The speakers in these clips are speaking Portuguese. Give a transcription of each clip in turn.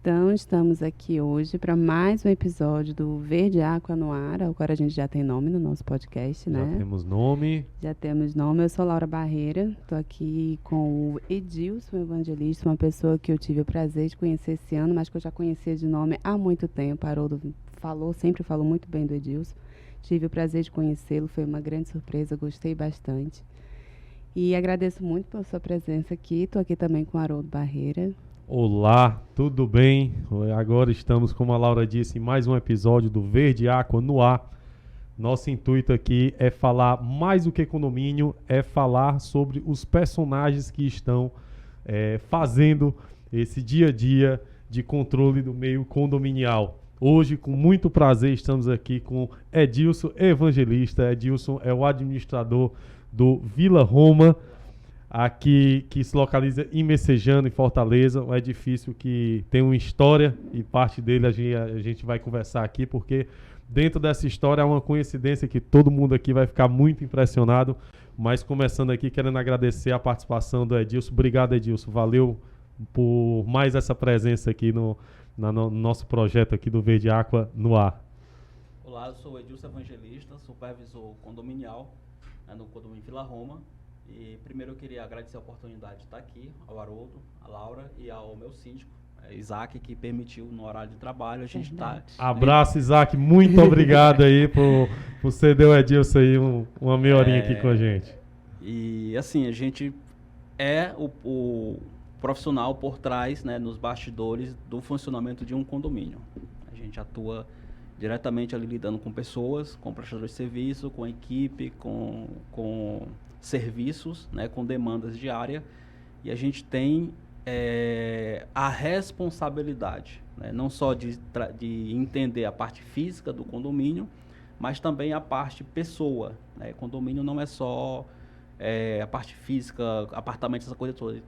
Então, estamos aqui hoje para mais um episódio do Verde Aqua no Ar. Agora a gente já tem nome no nosso podcast, né? Já temos nome. Já temos nome. Eu sou Laura Barreira, estou aqui com o Edilson Evangelista, uma pessoa que eu tive o prazer de conhecer esse ano, mas que eu já conhecia de nome há muito tempo. Haroldo sempre falou muito bem do Edilson. Tive o prazer de conhecê-lo, foi uma grande surpresa, gostei bastante. E agradeço muito pela sua presença aqui. Estou aqui também com o Haroldo Barreira. Olá, tudo bem? Agora estamos, como a Laura disse, em mais um episódio do Verde Aqua no Ar. Nosso intuito aqui é falar mais do que condomínio, é falar sobre os personagens que estão fazendo esse dia a dia de controle do meio condominial. Hoje, com muito prazer, estamos aqui com Edilson Evangelista. Edilson é o administrador do Vila Roma, aqui que se localiza em Messejana, em Fortaleza, um edifício que tem uma história e parte dele a gente vai conversar aqui, porque dentro dessa história é uma coincidência que todo mundo aqui vai ficar muito impressionado. Mas começando aqui, querendo agradecer a participação do Edilson. Obrigado, Edilson. Valeu por mais essa presença aqui no nosso projeto aqui do Verde Aqua no Ar. Olá, eu sou o Edilson Evangelista, supervisor condominial no condomínio Vila Roma. E primeiro eu queria agradecer a oportunidade de estar aqui, ao Haroldo, a Laura e ao meu síndico, Isaac, que permitiu no horário de trabalho a gente estar... Abraço, Isaac, muito obrigado aí por ceder o Edilson aí uma meia horinha aqui com a gente. E assim, a gente é o profissional por trás, né, nos bastidores do funcionamento de um condomínio. A gente atua diretamente ali lidando com pessoas, com prestadores de serviço, com equipe, com serviços, né, com demandas diárias, e a gente tem a responsabilidade, né, não só de entender a parte física do condomínio, mas também a parte pessoa, né? Condomínio não é só a parte física, apartamentos, essa coisa toda.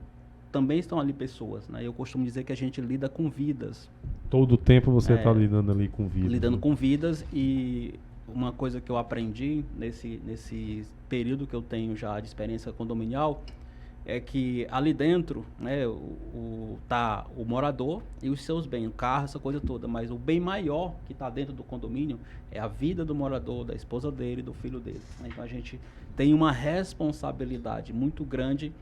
Também estão ali pessoas, né? Eu costumo dizer que a gente lida com vidas. Todo o tempo você está lidando ali com vidas. Lidando com vidas, e uma coisa que eu aprendi nesse período que eu tenho já de experiência condominial é que ali dentro, né, tá o morador e os seus bens, o carro, essa coisa toda, mas o bem maior que está dentro do condomínio é a vida do morador, da esposa dele, do filho dele. Então a gente tem uma responsabilidade muito grande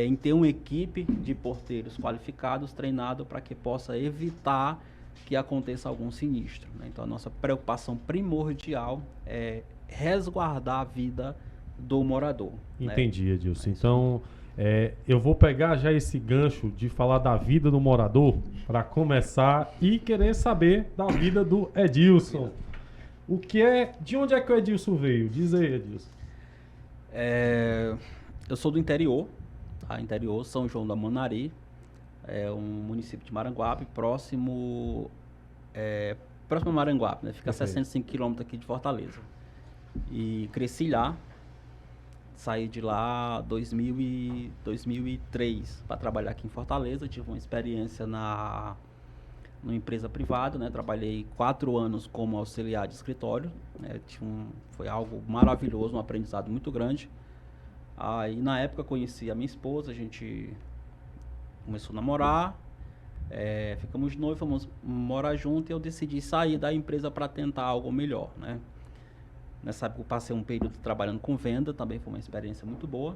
em ter uma equipe de porteiros qualificados, treinados, para que possa evitar que aconteça algum sinistro, né? Então a nossa preocupação primordial é resguardar a vida do morador. Entendi, né? Edilson. Então eu vou pegar já esse gancho de falar da vida do morador para começar e querer saber da vida do Edilson. De onde é que o Edilson veio? Diz aí, Edilson. Eu sou do interior, tá? Interior, São João da Manari, é um município de Maranguape, próximo a Maranguape, né? Fica a 65 quilômetros aqui de Fortaleza. E cresci lá, saí de lá em 2003 para trabalhar aqui em Fortaleza. Tive uma experiência numa empresa privada, né? Trabalhei 4 anos como auxiliar de escritório, né? Foi algo maravilhoso, um aprendizado muito grande. Aí na época conheci a minha esposa, a gente começou a namorar, ficamos noivos, fomos morar junto, e eu decidi sair da empresa para tentar algo melhor, né? Nessa época eu passei um período trabalhando com venda, também foi uma experiência muito boa,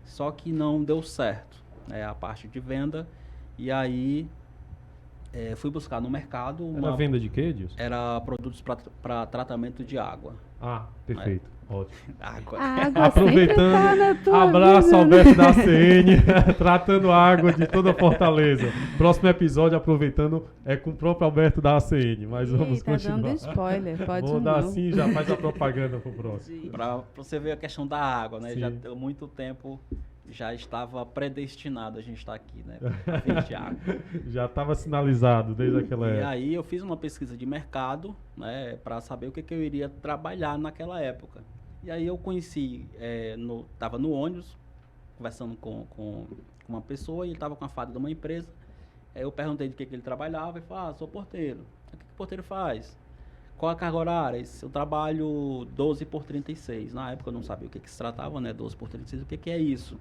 só que não deu certo, né, a parte de venda. E aí fui buscar no mercado... Era venda de quê, Edilson? Era produtos para tratamento de água. Ah, perfeito. Ótimo. Água Aproveitando, tá na tua abraço vida, Alberto da ACN, tratando água de toda Fortaleza. Próximo episódio, aproveitando, é com o próprio Alberto da ACN, mas vamos continuar. Tá dando spoiler, pode Vou dar não. assim, já faz a propaganda pro próximo. Para você ver a questão da água, né? Sim. Já há muito tempo já estava predestinado a gente estar aqui, né? Pra vender água. Já estava sinalizado desde aquela E época. aí eu fiz uma pesquisa de mercado, né, para saber o que eu iria trabalhar naquela época. E aí eu conheci, estava no ônibus, conversando com uma pessoa, e ele estava com a fada de uma empresa. Aí eu perguntei de que ele trabalhava, e falou: sou porteiro. O que o porteiro faz? Qual a carga horária? Eu trabalho 12 por 36. Na época eu não sabia o que se tratava, né? 12 por 36, o que é isso?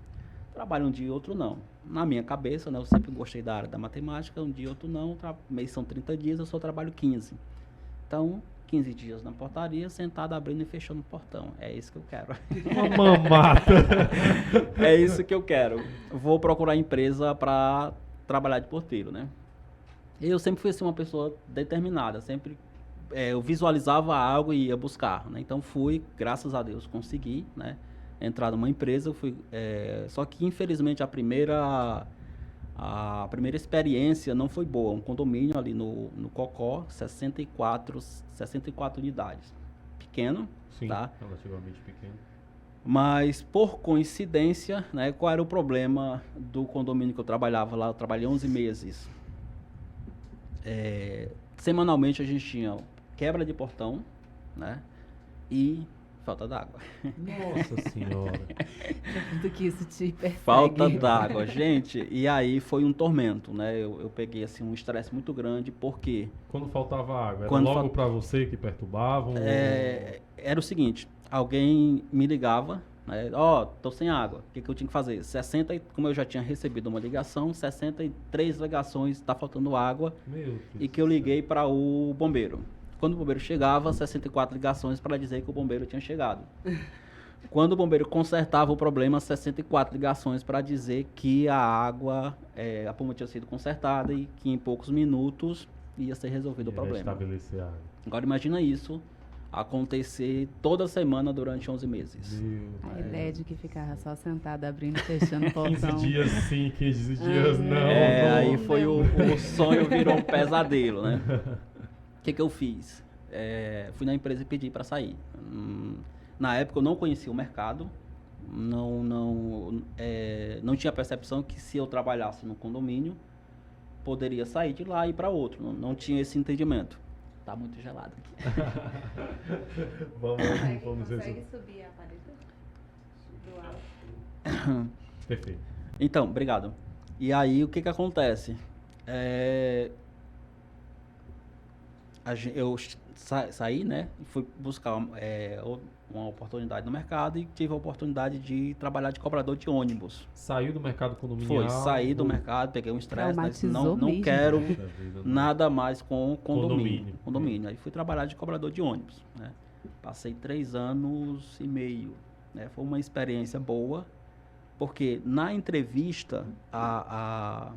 trabalho um dia e outro não. Na minha cabeça, né, eu sempre gostei da área da matemática, um dia e outro não, mês são 30 dias, eu só trabalho 15. Então, 15 dias na portaria, sentado, abrindo e fechando o portão. É isso que eu quero. Uma mamata. É isso que eu quero. Vou procurar empresa para trabalhar de porteiro, né? Eu sempre fui assim, uma pessoa determinada, sempre eu visualizava algo e ia buscar, né? Então fui, graças a Deus, consegui, né? Entrar numa empresa, só que infelizmente a primeira experiência não foi boa. Um condomínio ali no Cocó, 64 unidades. Pequeno, Sim, tá? relativamente pequeno. Mas, por coincidência, né, qual era o problema do condomínio que eu trabalhava lá? Eu trabalhei 11 meses. Semanalmente a gente tinha quebra de portão, né? E falta d'água. Nossa senhora. Tudo que isso te persegue. Falta d'água, gente. E aí foi um tormento, né? Eu peguei assim um estresse muito grande, porque Quando faltava água, era Quando logo pra você que perturbavam? era o seguinte, alguém me ligava, né? Tô sem água, o que eu tinha que fazer? Como eu já tinha recebido uma ligação, 63 ligações, tá faltando água, Meu Deus e que eu liguei para o bombeiro. Quando o bombeiro chegava, 64 ligações para dizer que o bombeiro tinha chegado. Quando o bombeiro consertava o problema, 64 ligações para dizer que a água, a pomba tinha sido consertada e que em poucos minutos ia ser resolvido o problema. Estabelecer a água. Agora imagina isso acontecer toda semana durante 11 meses. A ideia de que ficava só sentada abrindo e fechando o portão. 15 dias sim, 15 dias não. Aí foi o sonho virou um pesadelo, né? O que eu fiz? Fui na empresa e pedi para sair. Na época eu não conhecia o mercado, não tinha percepção que se eu trabalhasse no condomínio, poderia sair de lá e ir para outro. Não tinha esse entendimento. Tá muito gelado aqui. Vamos Consegue subir a parede do alto? Perfeito. Então, obrigado. E aí, o que acontece? Eu saí, né? E fui buscar uma oportunidade no mercado e tive a oportunidade de trabalhar de cobrador de ônibus. Saiu do mercado condominial? Saí do mercado, peguei um estresse, né? Traumatizou Não mesmo. quero Poxa vida, não. nada mais com Condomínio. condomínio. Aí fui trabalhar de cobrador de ônibus, né? Passei 3 anos e meio, né? Foi uma experiência boa, porque na entrevista a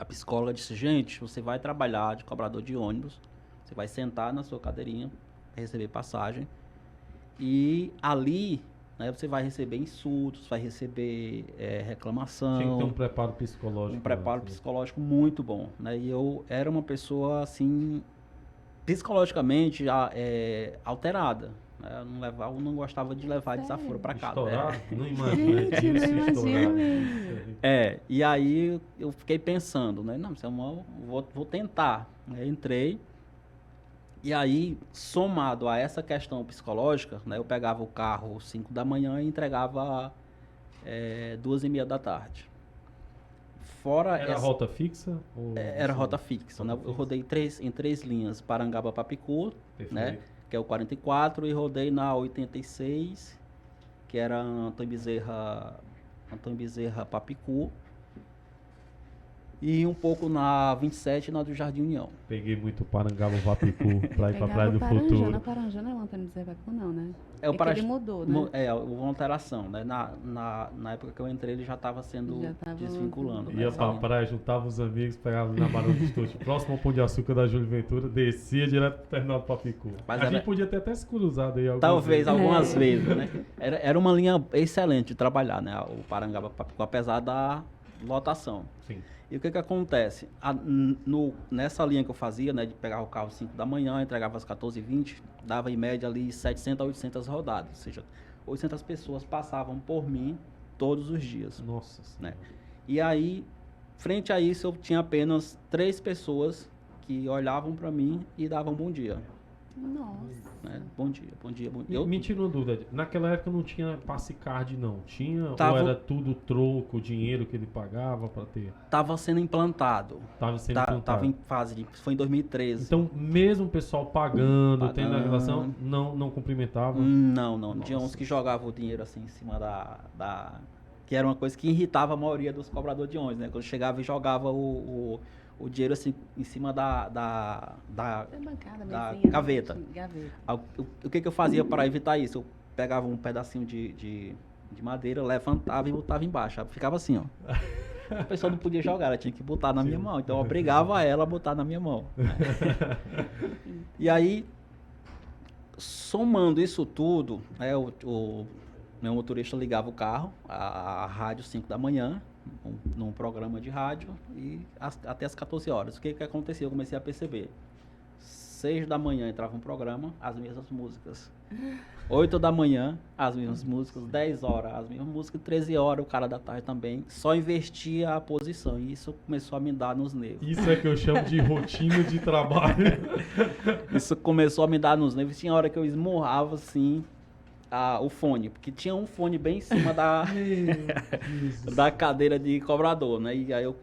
psicóloga disse, gente, você vai trabalhar de cobrador de ônibus, você vai sentar na sua cadeirinha, receber passagem, e ali, né, você vai receber insultos, vai receber reclamação. Tinha que ter um preparo psicológico. Um preparo antes, né? psicológico muito bom, né? E eu era uma pessoa, assim, psicologicamente alterada. Né? Eu não gostava de levar desaforo para casa. Estourado? Não imagina. Gente, Isso não estourado. imagino. E aí eu fiquei pensando, né? Não, vou tentar. Né? Entrei. E aí, somado a essa questão psicológica, né? Eu pegava o carro 5 da manhã e entregava 2h30 da tarde. Era rota fixa? Era rota fixa, né? Eu rodei em 3 linhas, Parangaba Papicu, né? Que é o 44, e rodei na 86, que era Antônio Bezerra Papicu, e um pouco na 27 e na do Jardim União. Peguei muito Parangaba Papicu pra ir pra Praia do Paranjana. Futuro. Paranjana não é o Antônio Bezerra Papicu, não, né? O que ele mudou, né? Houve uma alteração, né? Na época que eu entrei, ele já estava sendo desvinculando. Ia pra praia, juntava os amigos, pegava na Barão do Estúdio, próximo ao Pão de Açúcar da Júlio Ventura, descia direto pro terminal do Papicu. Mas a gente podia ter até se cruzado aí algumas vezes, né? Era uma linha excelente de trabalhar, né? O Parangaba Papicu, apesar da lotação. Sim. E o que acontece? Nessa linha que eu fazia, né, de pegar o carro 5 da manhã, entregava às 14h20, dava em média ali 700 a 800 rodadas. Ou seja, 800 pessoas passavam por mim todos os dias. Nossa né? Senhora. E aí, frente a isso, eu tinha apenas 3 pessoas que olhavam para mim e davam bom dia. Nossa. Né? Bom dia, bom dia, bom dia. Me tira uma dúvida. Naquela época não tinha passe card, não? Tinha? Tava- Ou era tudo troco, dinheiro que ele pagava pra ter? Tava sendo implantado. Tava sendo implantado. Tava em fase foi em 2013. Então, mesmo o pessoal pagando, tendo a Pagando. relação, não cumprimentava? Não. Tinha Nossa. uns que jogavam o dinheiro assim em cima da Que era uma coisa que irritava a maioria dos cobradores de ônibus, né? Quando chegava e jogava o dinheiro assim em cima da gaveta. O que eu fazia para evitar isso? Eu pegava um pedacinho de madeira, levantava e botava embaixo. Ficava assim, ó. A pessoa não podia jogar, ela tinha que botar na minha mão. Então eu obrigava ela a botar na minha mão. E aí, somando isso tudo, né, o meu motorista ligava o carro, a rádio 5 da manhã, num programa de rádio, e até as 14 horas. O que acontecia? Eu comecei a perceber. 6 da manhã entrava um programa, as mesmas músicas. 8 da manhã, as mesmas músicas. 10 horas, as mesmas músicas. 13 horas, o cara da tarde também. Só investia a posição. E isso começou a me dar nos nervos. Isso é que eu chamo de rotina de trabalho. Isso começou a me dar nos nervos. Tinha hora que eu esmurrava, assim, o fone. Porque tinha um fone bem em cima da cadeira de cobrador, né? E aí eu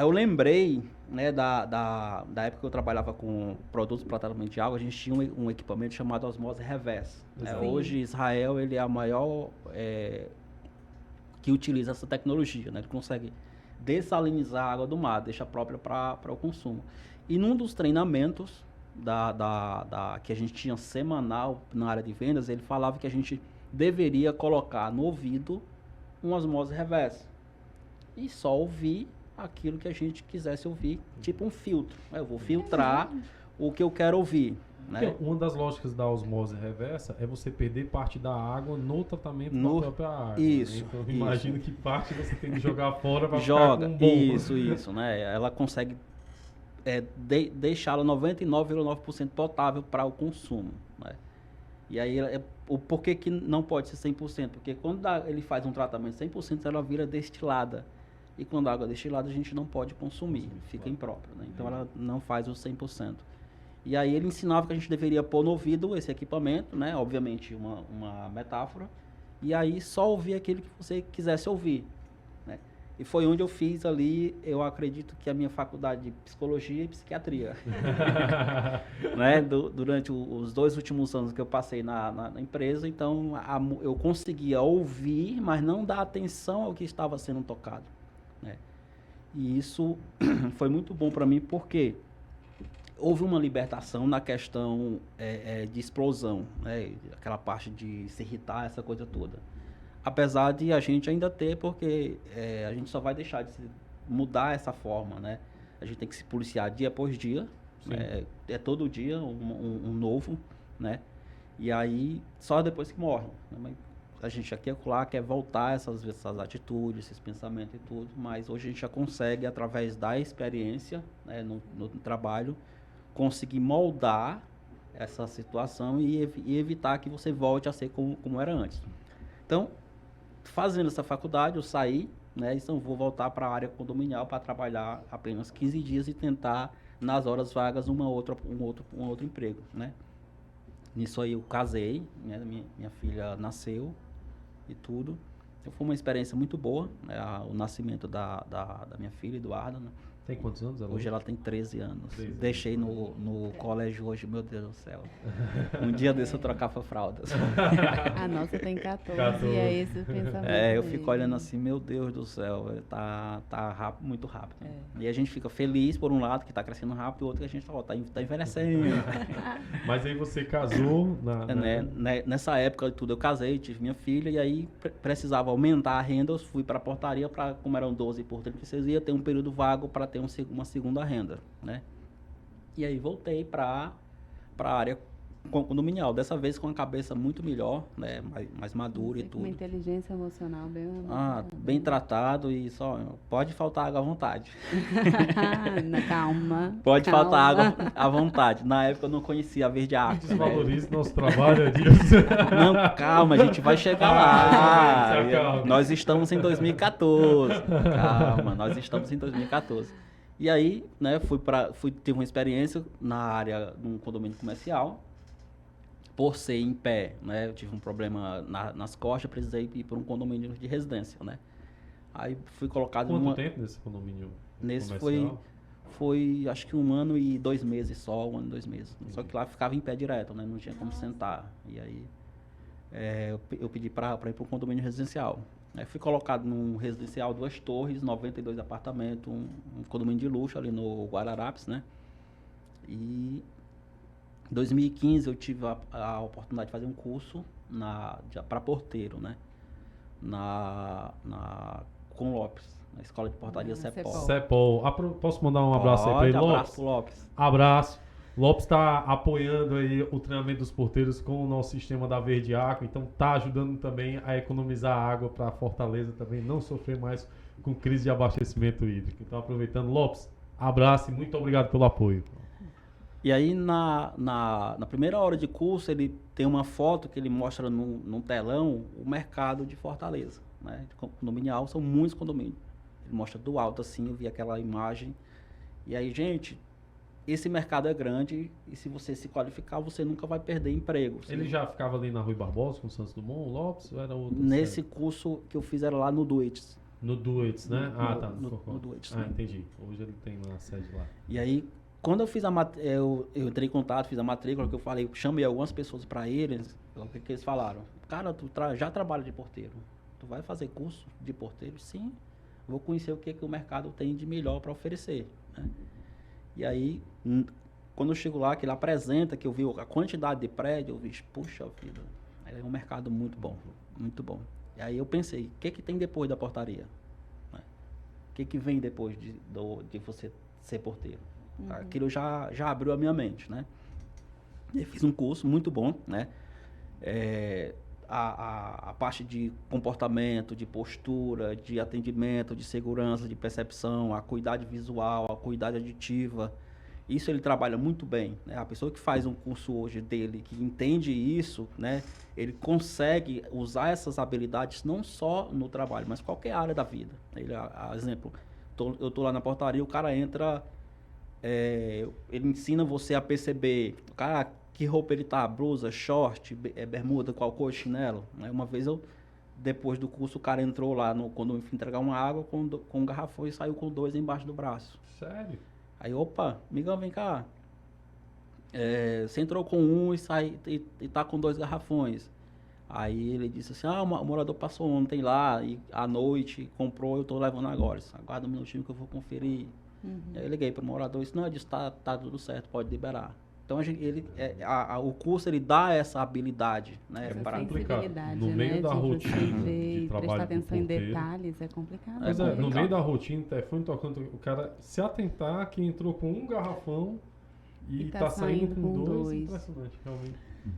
lembrei, né, da época que eu trabalhava com produtos para tratamento de água. A gente tinha um equipamento chamado osmose reversa. Hoje, Israel, ele é a maior que utiliza essa tecnologia, né? Ele consegue dessalinizar a água do mar, deixa própria para o consumo. E num dos treinamentos que a gente tinha semanal na área de vendas, ele falava que a gente deveria colocar no ouvido um osmose reversa e só ouvir aquilo que a gente quisesse ouvir, tipo um filtro. Eu vou filtrar o que eu quero ouvir. Né? Uma das lógicas da osmose reversa é você perder parte da água no tratamento da própria água. Isso. Né? Então eu imagino que parte você tem que jogar fora para ficar com um bom. Isso, né? Ela consegue deixá-la 99,9% potável para o consumo. Né? E aí, o porquê que não pode ser 100%? Porque quando ele faz um tratamento 100%, ela vira destilada. E quando a água é destilada, a gente não pode consumir, fica impróprio, né? Então ela não faz o 100%. E aí ele ensinava que a gente deveria pôr no ouvido esse equipamento, né? Obviamente uma metáfora, e aí só ouvir aquilo que você quisesse ouvir, né? E foi onde eu fiz ali, eu acredito que a minha faculdade de psicologia e psiquiatria. Né? Durante os 2 últimos anos que eu passei na empresa, então eu conseguia ouvir, mas não dar atenção ao que estava sendo tocado. Né? E isso foi muito bom para mim porque houve uma libertação na questão de explosão, né? Aquela parte de se irritar, essa coisa toda. Apesar de a gente ainda ter, porque a gente só vai deixar de mudar essa forma, né? A gente tem que se policiar dia após dia, é todo dia um novo, né? E aí, só depois que morre. Né? Mas a gente aqui acolá quer voltar essas atitudes, esses pensamentos e tudo, mas hoje a gente já consegue, através da experiência, né, no trabalho, conseguir moldar essa situação e evitar que você volte a ser como era antes. Então, fazendo essa faculdade, eu saí, né, então vou voltar para a área condominial para trabalhar apenas 15 dias e tentar, nas horas vagas, um outro emprego, né. Nisso aí eu casei, né, minha filha nasceu e tudo. Então foi uma experiência muito boa, né, o nascimento da minha filha, Eduarda, né. Tem quantos anos ela? Hoje ela tem 13 anos. Deixei no colégio hoje, meu Deus do céu. Um dia desse eu trocava fraldas. A nossa tem 14 e é esse o pensamento. Eu fico olhando assim, meu Deus do céu, tá rápido, muito rápido. E a gente fica feliz por um lado, que tá crescendo rápido, e o outro que a gente tá envelhecendo. Mas aí você casou nessa época de tudo, eu casei, tive minha filha, e aí precisava aumentar a renda, eu fui para a portaria, como eram 12 por 36, ia ter um período vago para ter uma segunda renda, né? E aí voltei para a área condominial, dessa vez com a cabeça muito melhor, né? Mais madura e tudo. Uma inteligência emocional bem tratado e só pode faltar água à vontade. Calma. Pode faltar água à vontade. Na época eu não conhecia a Verde Aqua. Desvalorize nosso trabalho disso. Não, calma, a gente vai chegar lá. Nós estamos em 2014. Calma, nós estamos em 2014. E aí, né, tive uma experiência na área, num condomínio comercial. Por ser em pé, né, eu tive um problema nas costas, precisei ir para um condomínio de residência, né. Aí fui colocado Quanto tempo nesse condomínio comercial? Foi acho que 1 ano e 2 meses só, 1 ano e 2 meses. Só que lá ficava em pé direto, né, não tinha como sentar. E aí eu pedi para ir para um condomínio residencial. Aí fui colocado num residencial 2 torres, 92 apartamentos, um condomínio de luxo ali no Guararapes, né? E em 2015 eu tive a oportunidade de fazer um curso para porteiro, né? Com Lopes, na Escola de Portaria CEPOL. CEPOL. Posso mandar um abraço aí para ele, Lopes? Abraço pro Lopes. Abraço. Lopes está apoiando aí o treinamento dos porteiros com o nosso sistema da Verde Aqua, então está ajudando também a economizar água para Fortaleza também não sofrer mais com crise de abastecimento hídrico. Então, aproveitando, Lopes, abraço e muito obrigado pelo apoio. E aí, na primeira hora de curso, ele tem uma foto que ele mostra num telão o mercado de Fortaleza, né? De condominial, são muitos condomínios. Ele mostra do alto assim, eu vi aquela imagem. E aí, gente, esse mercado é grande e se você se qualificar, você nunca vai perder emprego. Ele já ficava ali na Rui Barbosa com o Santos Dumont, o Lopes, ou era outro? Nesse curso que eu fiz era lá no Duits. No Duits, né? Tá. No Duits. Ah, entendi. Hoje ele tem uma sede lá. E aí, quando eu fiz eu entrei em contato, fiz a matrícula, que eu falei, chamei algumas pessoas para eles, o que eles falaram? Cara, tu já trabalha de porteiro, tu vai fazer curso de porteiro? Sim, vou conhecer o que o mercado tem de melhor para oferecer, né? E aí, quando eu chego lá, que ele apresenta, que eu vi a quantidade de prédio, eu vi, puxa vida, é um mercado muito bom, muito bom. E aí eu pensei, o que tem depois da portaria? Né? O que vem depois de você ser porteiro? Aquilo já abriu a minha mente, né? E fiz um curso muito bom, né? A parte de comportamento, de postura, de atendimento, de segurança, de percepção, a acuidade visual, a acuidade auditiva, isso ele trabalha muito bem, né? A pessoa que faz um curso hoje dele, que entende isso, né? Ele consegue usar essas habilidades não só no trabalho, mas qualquer área da vida. Exemplo, eu tô lá na portaria, o cara entra... ele ensina você a perceber, cara, que roupa ele tá, blusa, short, bermuda, qual cor, chinelo. Uma vez depois do curso, o cara entrou lá quando eu fui entregar uma água com um garrafão e saiu com 2 embaixo do braço. Sério? Aí, opa, amigão, vem cá. Você entrou com um e tá com 2 garrafões. Aí ele disse assim, o morador passou ontem lá e à noite comprou, eu tô levando agora. Aguarda um minutinho que eu vou conferir. Aí eu liguei para o morador e disse, não, disse, tá tudo certo, pode liberar. Então o curso ele dá essa habilidade, né? Essa sensibilidade, no meio da rotina de trabalho prestar atenção em detalhes é complicado. Mas no meio da rotina, telefone tocando, o cara se atentar que entrou com um garrafão e tá saindo com 2, impressionante, realmente.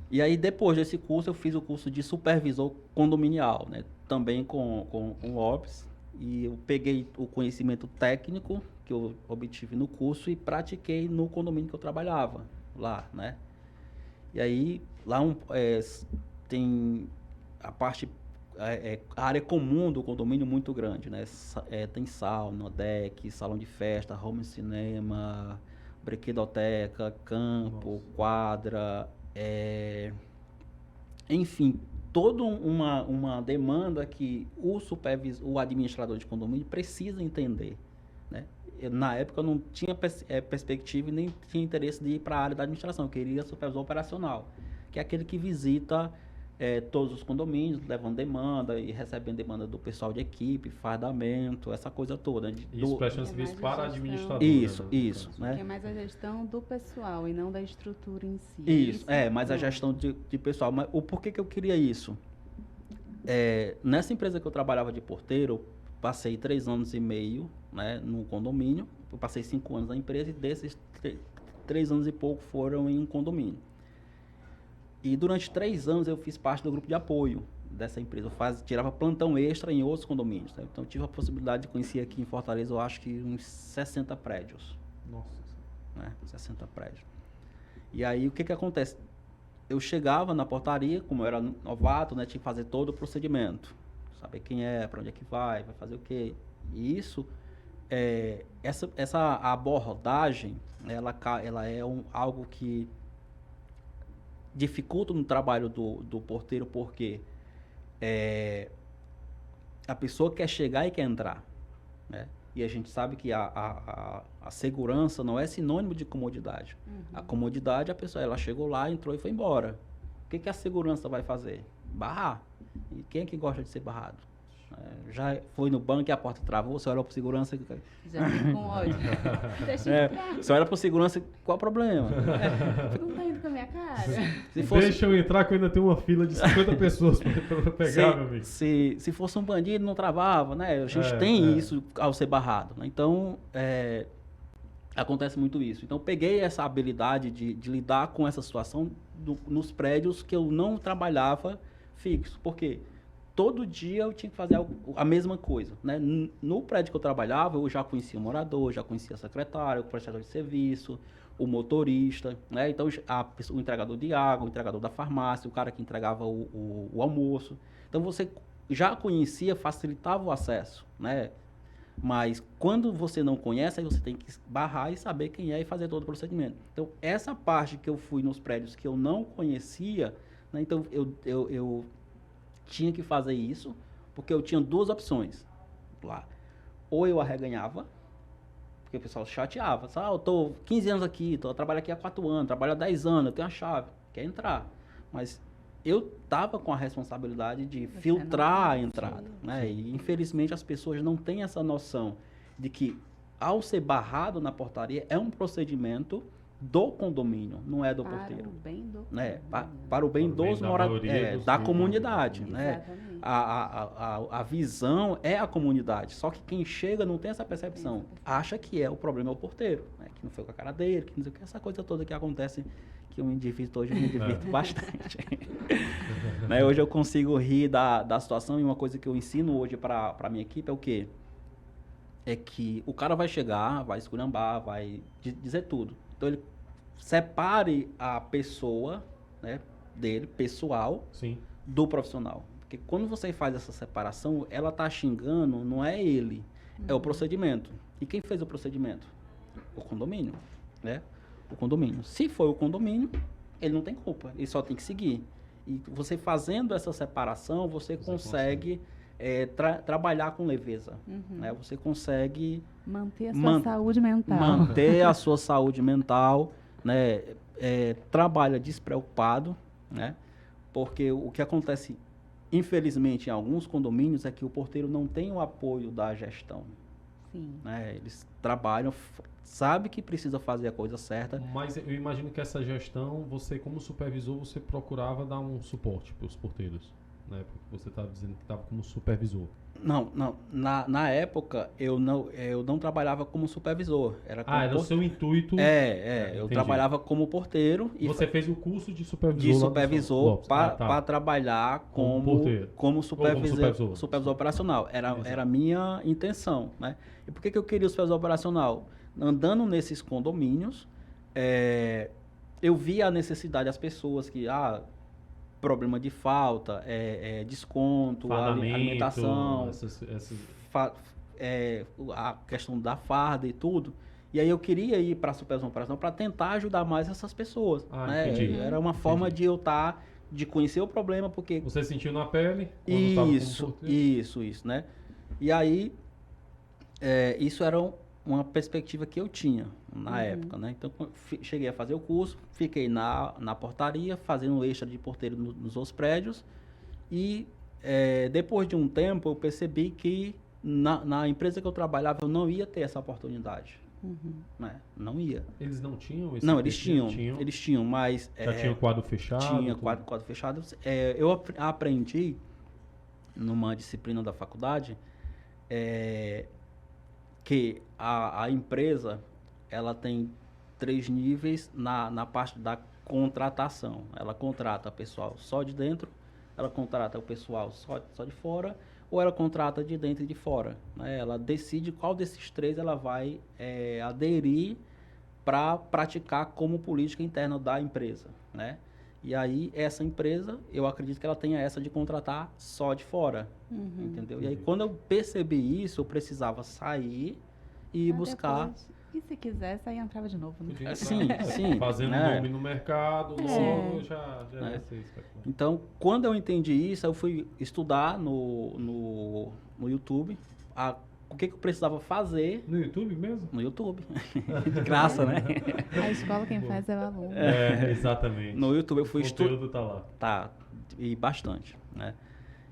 E aí depois desse curso eu fiz o curso de supervisor condominial, né? Também com o Lopes. E eu peguei o conhecimento técnico que eu obtive no curso e pratiquei no condomínio que eu trabalhava lá, né? E aí, lá tem a parte, a área comum do condomínio muito grande, né? Tem sauna, deck, salão de festa, home cinema, brinquedoteca, campo, quadra, enfim, toda uma demanda que o administrador de condomínio precisa entender, né? Na época eu não tinha perspectiva e nem tinha interesse de ir para a área da administração, eu queria supervisor operacional, que é aquele que visita todos os condomínios, levando demanda e recebendo demanda do pessoal de equipe, fardamento, essa coisa toda. Isso prestando serviço para a administradora. Isso. Né? Que é mais a gestão do pessoal e não da estrutura em si. Isso, mais a gestão de pessoal. Mas o porquê que eu queria isso? Nessa empresa que eu trabalhava de porteiro, passei 3 anos e meio, né, no condomínio, eu passei 5 anos na empresa e desses 3 anos e pouco foram em um condomínio. E durante 3 anos eu fiz parte do grupo de apoio dessa empresa. Eu tirava plantão extra em outros condomínios, né? Então eu tive a possibilidade de conhecer aqui em Fortaleza, eu acho que uns 60 prédios. Nossa. Né? 60 prédios. E aí o que acontece? Eu chegava na portaria, como eu era novato, né, tinha que fazer todo o procedimento. Saber quem é, para onde é que vai fazer o quê. E isso, essa abordagem, ela é algo que dificulta no trabalho do porteiro, porque a pessoa quer chegar e quer entrar, né? E a gente sabe que a segurança não é sinônimo de comodidade. A comodidade, a pessoa ela chegou lá, entrou e foi embora. O que a segurança vai fazer? Barrar. E quem é que gosta de ser barrado? Já foi no banco e a porta travou, você olha para segurança... Já fica com ódio. Deixa eu entrar. Você olha para segurança, qual o problema? Não tá indo com a minha cara. Deixa eu entrar que eu ainda tenho uma fila de 50 pessoas para pegar, meu amigo. Se fosse um bandido, não travava, né? A gente tem isso ao ser barrado, né? Então, acontece muito isso. Então, eu peguei essa habilidade de lidar com essa situação nos prédios que eu não trabalhava fixo. Por quê? Todo dia eu tinha que fazer a mesma coisa, né? No prédio que eu trabalhava, eu já conhecia o morador, já conhecia a secretária, o prestador de serviço, o motorista, né? Então, o entregador de água, o entregador da farmácia, o cara que entregava o almoço. Então, você já conhecia, facilitava o acesso, né? Mas quando você não conhece, aí você tem que barrar e saber quem é e fazer todo o procedimento. Então, essa parte que eu fui nos prédios que eu não conhecia, né? Então, eu tinha que fazer isso, porque eu tinha duas opções lá. Ou eu arreganhava, porque o pessoal chateava. Eu tô 15 anos aqui, eu trabalho aqui há 4 anos, trabalho há 10 anos, eu tenho a chave, quer entrar. Mas eu tava com a responsabilidade de filtrar a entrada, né? E infelizmente as pessoas não têm essa noção de que ao ser barrado na portaria é um procedimento do condomínio, não é do porteiro. Para o bem dos moradores, da comunidade, né? A visão é a comunidade, só que quem chega não tem essa percepção, acha que o problema é o porteiro, né? Que não foi com a cara dele, que não sei o que, essa coisa toda que acontece, que eu me divirto bastante. Né? Hoje eu consigo rir da situação, e uma coisa que eu ensino hoje para a minha equipe é o quê? É que o cara vai chegar, vai esculhambar, vai dizer tudo. Então, ele separe a pessoa, né, dele, pessoal, Sim, do profissional. Porque quando você faz essa separação, ela tá xingando, não é ele, é o procedimento. E quem fez o procedimento? O condomínio, né? O condomínio. Se foi o condomínio, ele não tem culpa, ele só tem que seguir. E você fazendo essa separação, você consegue trabalhar com leveza, né? Você consegue manter a sua saúde mental. Manter a sua saúde mental, né? Trabalha despreocupado, né? Porque o que acontece, infelizmente, em alguns condomínios é que o porteiro não tem o apoio da gestão. Sim. Né? Eles trabalham, sabe que precisa fazer a coisa certa. Mas eu imagino que essa gestão, você como supervisor, você procurava dar um suporte para os porteiros, né? Porque você estava dizendo que estava como supervisor. Não. Na época, eu não trabalhava como supervisor. Era o seu intuito. Eu trabalhava como porteiro. E você fez o curso de supervisor? Para trabalhar como supervisor operacional. Era a minha intenção, né? E por que eu queria o supervisor operacional? Andando nesses condomínios, eu via a necessidade das pessoas que... problema de falta, desconto, alimentação, a questão da farda e tudo. E aí eu queria ir para a supervisão operacional para tentar ajudar mais essas pessoas. Né? Era uma forma de eu de conhecer o problema, porque... Você sentiu na pele? Isso, né? E aí, isso era uma perspectiva que eu tinha na época, né? Então, cheguei a fazer o curso, fiquei na portaria, fazendo extra de porteiro nos outros prédios, e depois de um tempo eu percebi que na empresa que eu trabalhava eu não ia ter essa oportunidade. Né? Não ia. Eles não tinham esse Não, eles tinham, mas... Já tinha quadro fechado? Tinha quadro fechado. Eu aprendi, numa disciplina da faculdade, que a empresa, ela tem 3 níveis na parte da contratação. Ela contrata pessoal só de dentro, ela contrata o pessoal só de fora, ou ela contrata de dentro e de fora. Né? Ela decide qual desses 3 ela vai aderir para praticar como política interna da empresa. Né? E aí, essa empresa, eu acredito que ela tenha essa de contratar só de fora. Entendeu? E aí, quando eu percebi isso, eu precisava sair e buscar... E se quisesse, aí entrava de novo. Né? Sim. Fazendo nome no mercado, logo já ia ser isso. Então, quando eu entendi isso, eu fui estudar no YouTube o que eu precisava fazer. No YouTube mesmo? No YouTube. De graça, né? A escola quem faz é o aluno. Exatamente. No YouTube eu fui estudar. O conteúdo tá lá. Tá, e bastante, né?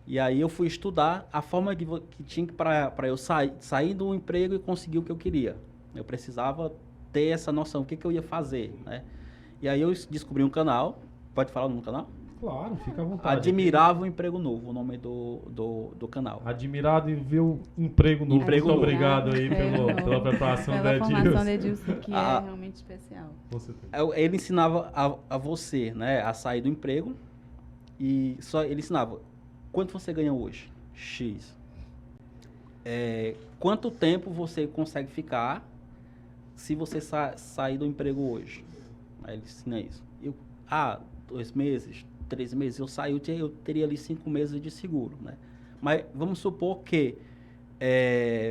E aí eu fui estudar a forma que tinha para eu sair do emprego e conseguir o que eu queria. Eu precisava ter essa noção, o que eu ia fazer, né? E aí eu descobri um canal, pode falar o nome do canal? Claro, fica à vontade. Admirável Emprego Novo, o nome do canal. Admirado em ver o emprego novo. Emprego Muito novo. obrigado aí pela preparação da Pela formação da Edilson. Edilson, que é realmente especial. Com certeza. Ele ensinava a você, né, a sair do emprego e só ele ensinava quanto você ganha hoje? X. Quanto tempo você consegue ficar se você sair do emprego hoje? Aí ele ensina isso. 2 meses, 3 meses, eu teria ali 5 meses de seguro, né? Mas vamos supor que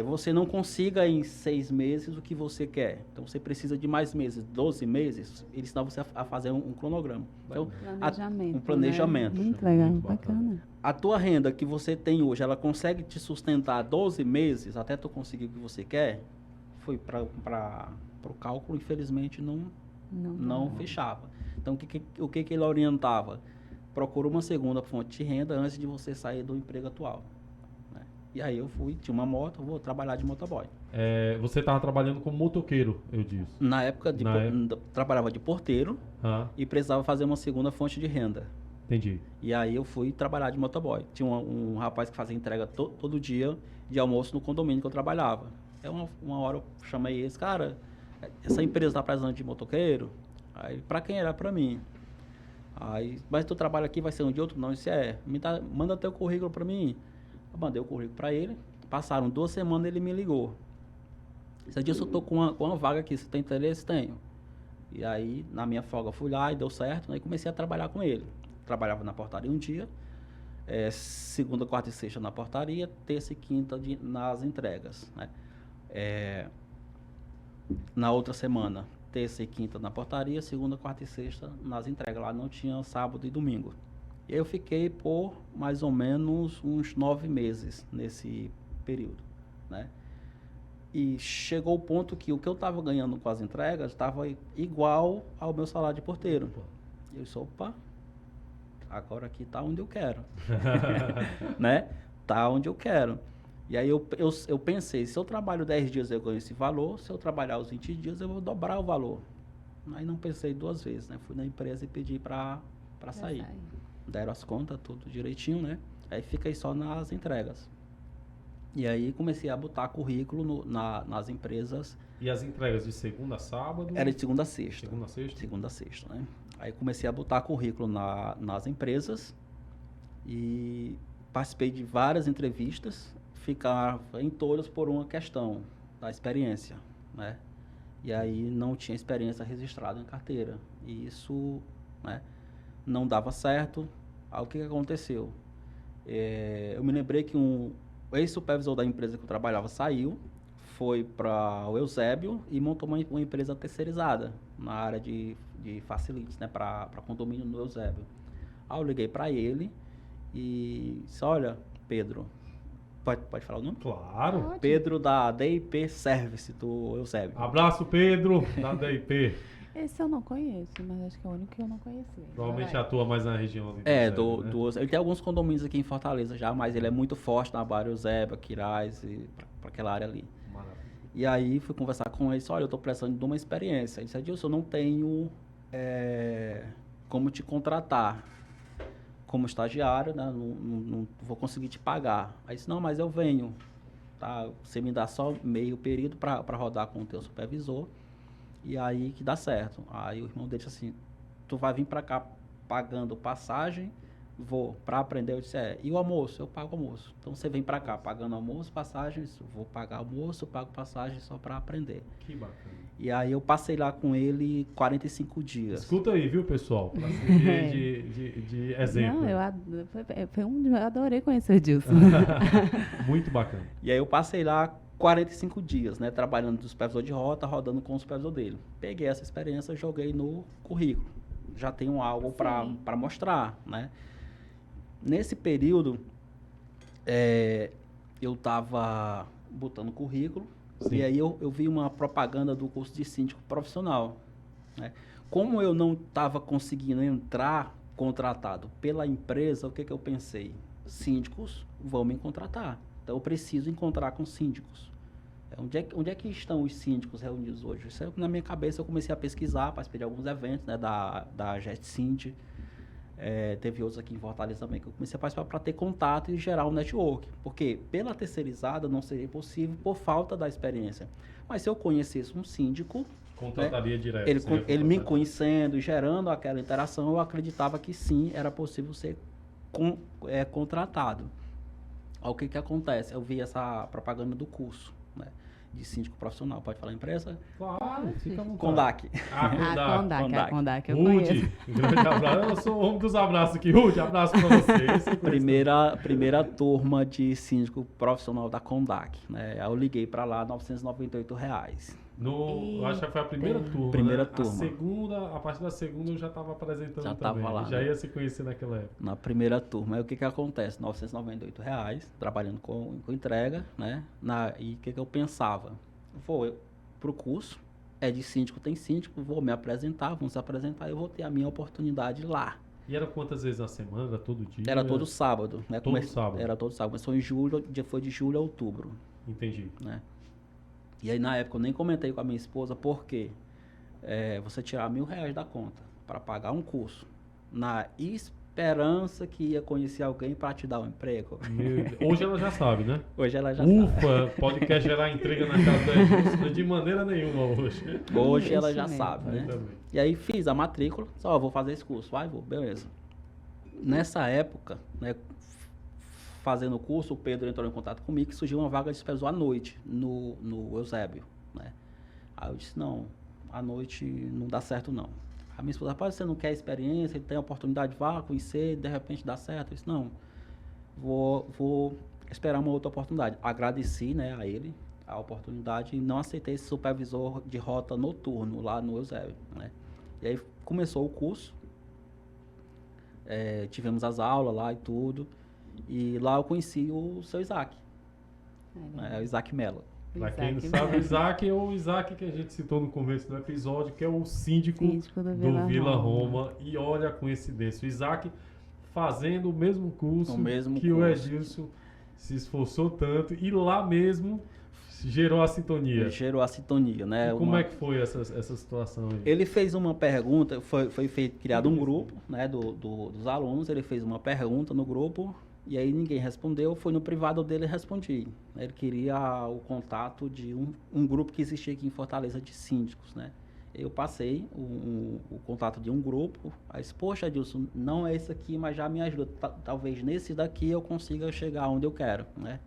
você não consiga em 6 meses o que você quer. Então, você precisa de mais meses, 12 meses, ele ensina você a fazer um cronograma. Então, Planejamento. um planejamento. Né? Muito legal, Muito bacana. A tua renda que você tem hoje, ela consegue te sustentar 12 meses até tu conseguir o que você quer? Foi para o cálculo, infelizmente, não fechava. Então, o que ele orientava? Procura uma segunda fonte de renda antes de você sair do emprego atual. Né? E aí eu tinha uma moto, vou trabalhar de motoboy. Você estava trabalhando como motoqueiro, eu disse. Na época, trabalhava de porteiro e precisava fazer uma segunda fonte de renda. Entendi. E aí eu fui trabalhar de motoboy. Tinha um rapaz que fazia entrega todo dia de almoço no condomínio que eu trabalhava. Uma hora eu chamei esse cara, essa empresa está precisando de motoqueiro? Aí, para quem era? Para mim. Aí, mas tu trabalha aqui, vai ser um de outro? Não, isso manda teu currículo para mim. Eu mandei o currículo para ele, passaram 2 semanas, ele me ligou. Esse dia eu tô com uma vaga aqui, você tem interesse? Tenho. E aí, na minha folga, fui lá e deu certo, né, e comecei a trabalhar com ele. Trabalhava na portaria um dia, segunda, quarta e sexta na portaria, terça e quinta nas entregas, né? Na outra semana, terça e quinta na portaria, segunda, quarta e sexta nas entregas. Lá não tinha sábado e domingo. E aí eu fiquei por mais ou menos uns 9 meses nesse período, né? E chegou o ponto que o que eu estava ganhando com as entregas estava igual ao meu salário de porteiro. E eu disse, opa, agora aqui está onde eu quero. Né? Tá onde eu quero. E aí eu pensei, se eu trabalho 10 dias eu ganho esse valor, se eu trabalhar os 20 dias eu vou dobrar o valor. Aí não pensei 2 vezes, né? Fui na empresa e pedi para sair. Deram as contas, tudo direitinho, né? Aí fiquei só nas entregas. E aí comecei a botar currículo nas empresas. E as entregas de segunda a sábado? Era de segunda a sexta. Segunda a sexta? Segunda a sexta, né? Aí comecei a botar currículo nas empresas e participei de várias entrevistas. Ficar em todas por uma questão da experiência, né? E aí não tinha experiência registrada em carteira. E isso, né, não dava certo. Aí o que aconteceu? Eu me lembrei que um ex-supervisor da empresa que eu trabalhava saiu, foi para o Eusébio e montou uma empresa terceirizada na área de facilities, né, para condomínio no Eusébio. Aí eu liguei para ele e disse, olha, Pedro... Pode falar o nome? Claro. Pode. Pedro da DIP Service, do Eusébio. Abraço, Pedro, da DIP. Esse eu não conheço, mas acho que é o único que eu não conhecia. Provavelmente atua mais na região ali. Ele tem alguns condomínios aqui em Fortaleza já, mas ele é muito forte na área Eusébio, Quirais, e para aquela área ali. Maravilha. E aí fui conversar com ele, disse, olha, eu estou precisando de uma experiência. Ele disse, Edilson, eu não tenho como te contratar como estagiário, né? Não vou conseguir te pagar. Aí disse, não, mas eu venho, tá? Você me dá só meio período para rodar com o teu supervisor e aí que dá certo. Aí o irmão dele disse assim, tu vai vir para cá pagando passagem? Vou, para aprender. Eu disse, e o almoço? Eu pago o almoço. Então você vem para cá pagando almoço, passagens, vou pagar almoço, pago passagem só para aprender. Que bacana. E aí eu passei lá com ele 45 dias. Escuta aí, viu, pessoal? Pra servir de exemplo. Não, eu adorei conhecer o Edilson. Muito bacana. E aí eu passei lá 45 dias, né, trabalhando de supervisor de rota, rodando com o supervisor dele. Peguei essa experiência, joguei no currículo. Já tenho algo para mostrar, né? Nesse período, eu estava botando currículo. Sim. E aí eu vi uma propaganda do curso de síndico profissional, né? Como eu não estava conseguindo entrar contratado pela empresa, o que eu pensei? síndicos vão me contratar. Então, eu preciso encontrar com síndicos. Onde é que estão os síndicos reunidos hoje? Isso na minha cabeça, eu comecei a pesquisar, participei de alguns eventos, né, da GEST-Sind. Teve outros aqui em Fortaleza também, que eu comecei a participar para ter contato e gerar um network. Porque pela terceirizada não seria possível por falta da experiência. Mas se eu conhecesse um síndico, contrataria direto. Ele me conhecendo, gerando aquela interação, eu acreditava que sim, era possível ser contratado. Aí, o que acontece? Eu vi essa propaganda do curso, né, de síndico profissional. Pode falar empresa? Claro, fica à vontade. Condac. A Condac, eu Rude, conheço. grande abraço. Eu sou o homem dos abraços aqui. Rude, abraço pra vocês. Primeira turma de síndico profissional da Condac, né? Aí eu liguei para lá, R$998. Eu acho que foi a primeira turma. Primeira né? turma. A partir da segunda eu já estava apresentando Já também. tava lá, Já né? ia se conhecer naquela época. Na primeira turma. Aí o que acontece? R$998, trabalhando com entrega, né? E o que eu pensava? Vou pro curso, de síndico, tem síndico, vou me apresentar, vamos se apresentar, eu vou ter a minha oportunidade lá. E era quantas vezes na semana? Era todo dia? Era todo sábado, né? Todo sábado? Era todo sábado. Começou em julho, foi de julho a outubro. Entendi. Né? E aí, na época, eu nem comentei com a minha esposa, porque você tirar R$1.000 da conta para pagar um curso, na esperança que ia conhecer alguém para te dar um emprego. Hoje ela já sabe, né? Hoje ela já sabe. Ufa, podcast gerar entrega na casa da Edilson de maneira nenhuma hoje. Hoje ela Isso já mesmo. sabe, né? Ainda bem. E aí fiz a matrícula, só vou fazer esse curso, vou, beleza. Nessa época, né, fazendo o curso, o Pedro entrou em contato comigo e surgiu uma vaga de supervisor à noite no Eusébio, né? Aí eu disse, não, à noite não dá certo não. A minha esposa, rapaz, você não quer experiência, tem a oportunidade, vá conhecer, de repente dá certo. Eu disse, não, vou esperar uma outra oportunidade. Agradeci, né, a ele a oportunidade e não aceitei esse supervisor de rota noturno lá no Eusébio, né? E aí começou o curso, tivemos as aulas lá e tudo, e lá eu conheci o seu Isaac, o Isaac Mello. Pra quem não sabe, o Isaac é o Isaac que a gente citou no começo do episódio, que é o síndico do Vila Roma. E olha a coincidência, o Isaac fazendo o mesmo curso que o Edilson se esforçou tanto e lá mesmo gerou a sintonia. Gerou a sintonia, né? E como é que foi essa situação aí? Ele fez uma pergunta, foi criado um grupo, né, dos alunos, ele fez uma pergunta no grupo, e aí ninguém respondeu, foi no privado dele e respondi. Ele queria o contato de um grupo que existia aqui em Fortaleza de síndicos, né? Eu passei o contato de um grupo, aí disse, poxa, Edilson, não é esse aqui, mas já me ajuda. Talvez nesse daqui eu consiga chegar onde eu quero, né?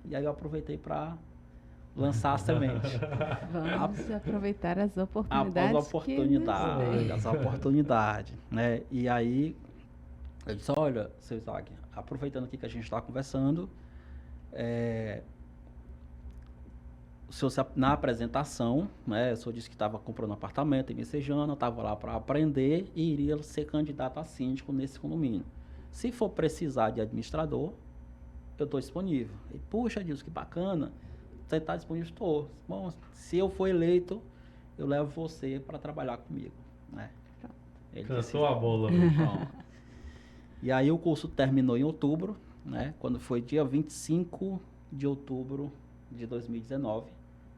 E aí eu aproveitei para lançar a semente. Vamos aproveitar as oportunidades. As oportunidades, né? E aí eu disse, olha, seu Isaac, aproveitando aqui que a gente está conversando, o senhor, na apresentação, né, o senhor disse que estava comprando um apartamento em Messejana, eu estava lá para aprender e iria ser candidato a síndico nesse condomínio. Se for precisar de administrador, eu estou disponível. E, puxa, Dilson, que bacana, você está disponível? Estou. Bom, se eu for eleito, eu levo você para trabalhar comigo. Né? Cansou a bola. E aí o curso terminou em outubro, né? Quando foi dia 25 de outubro de 2019,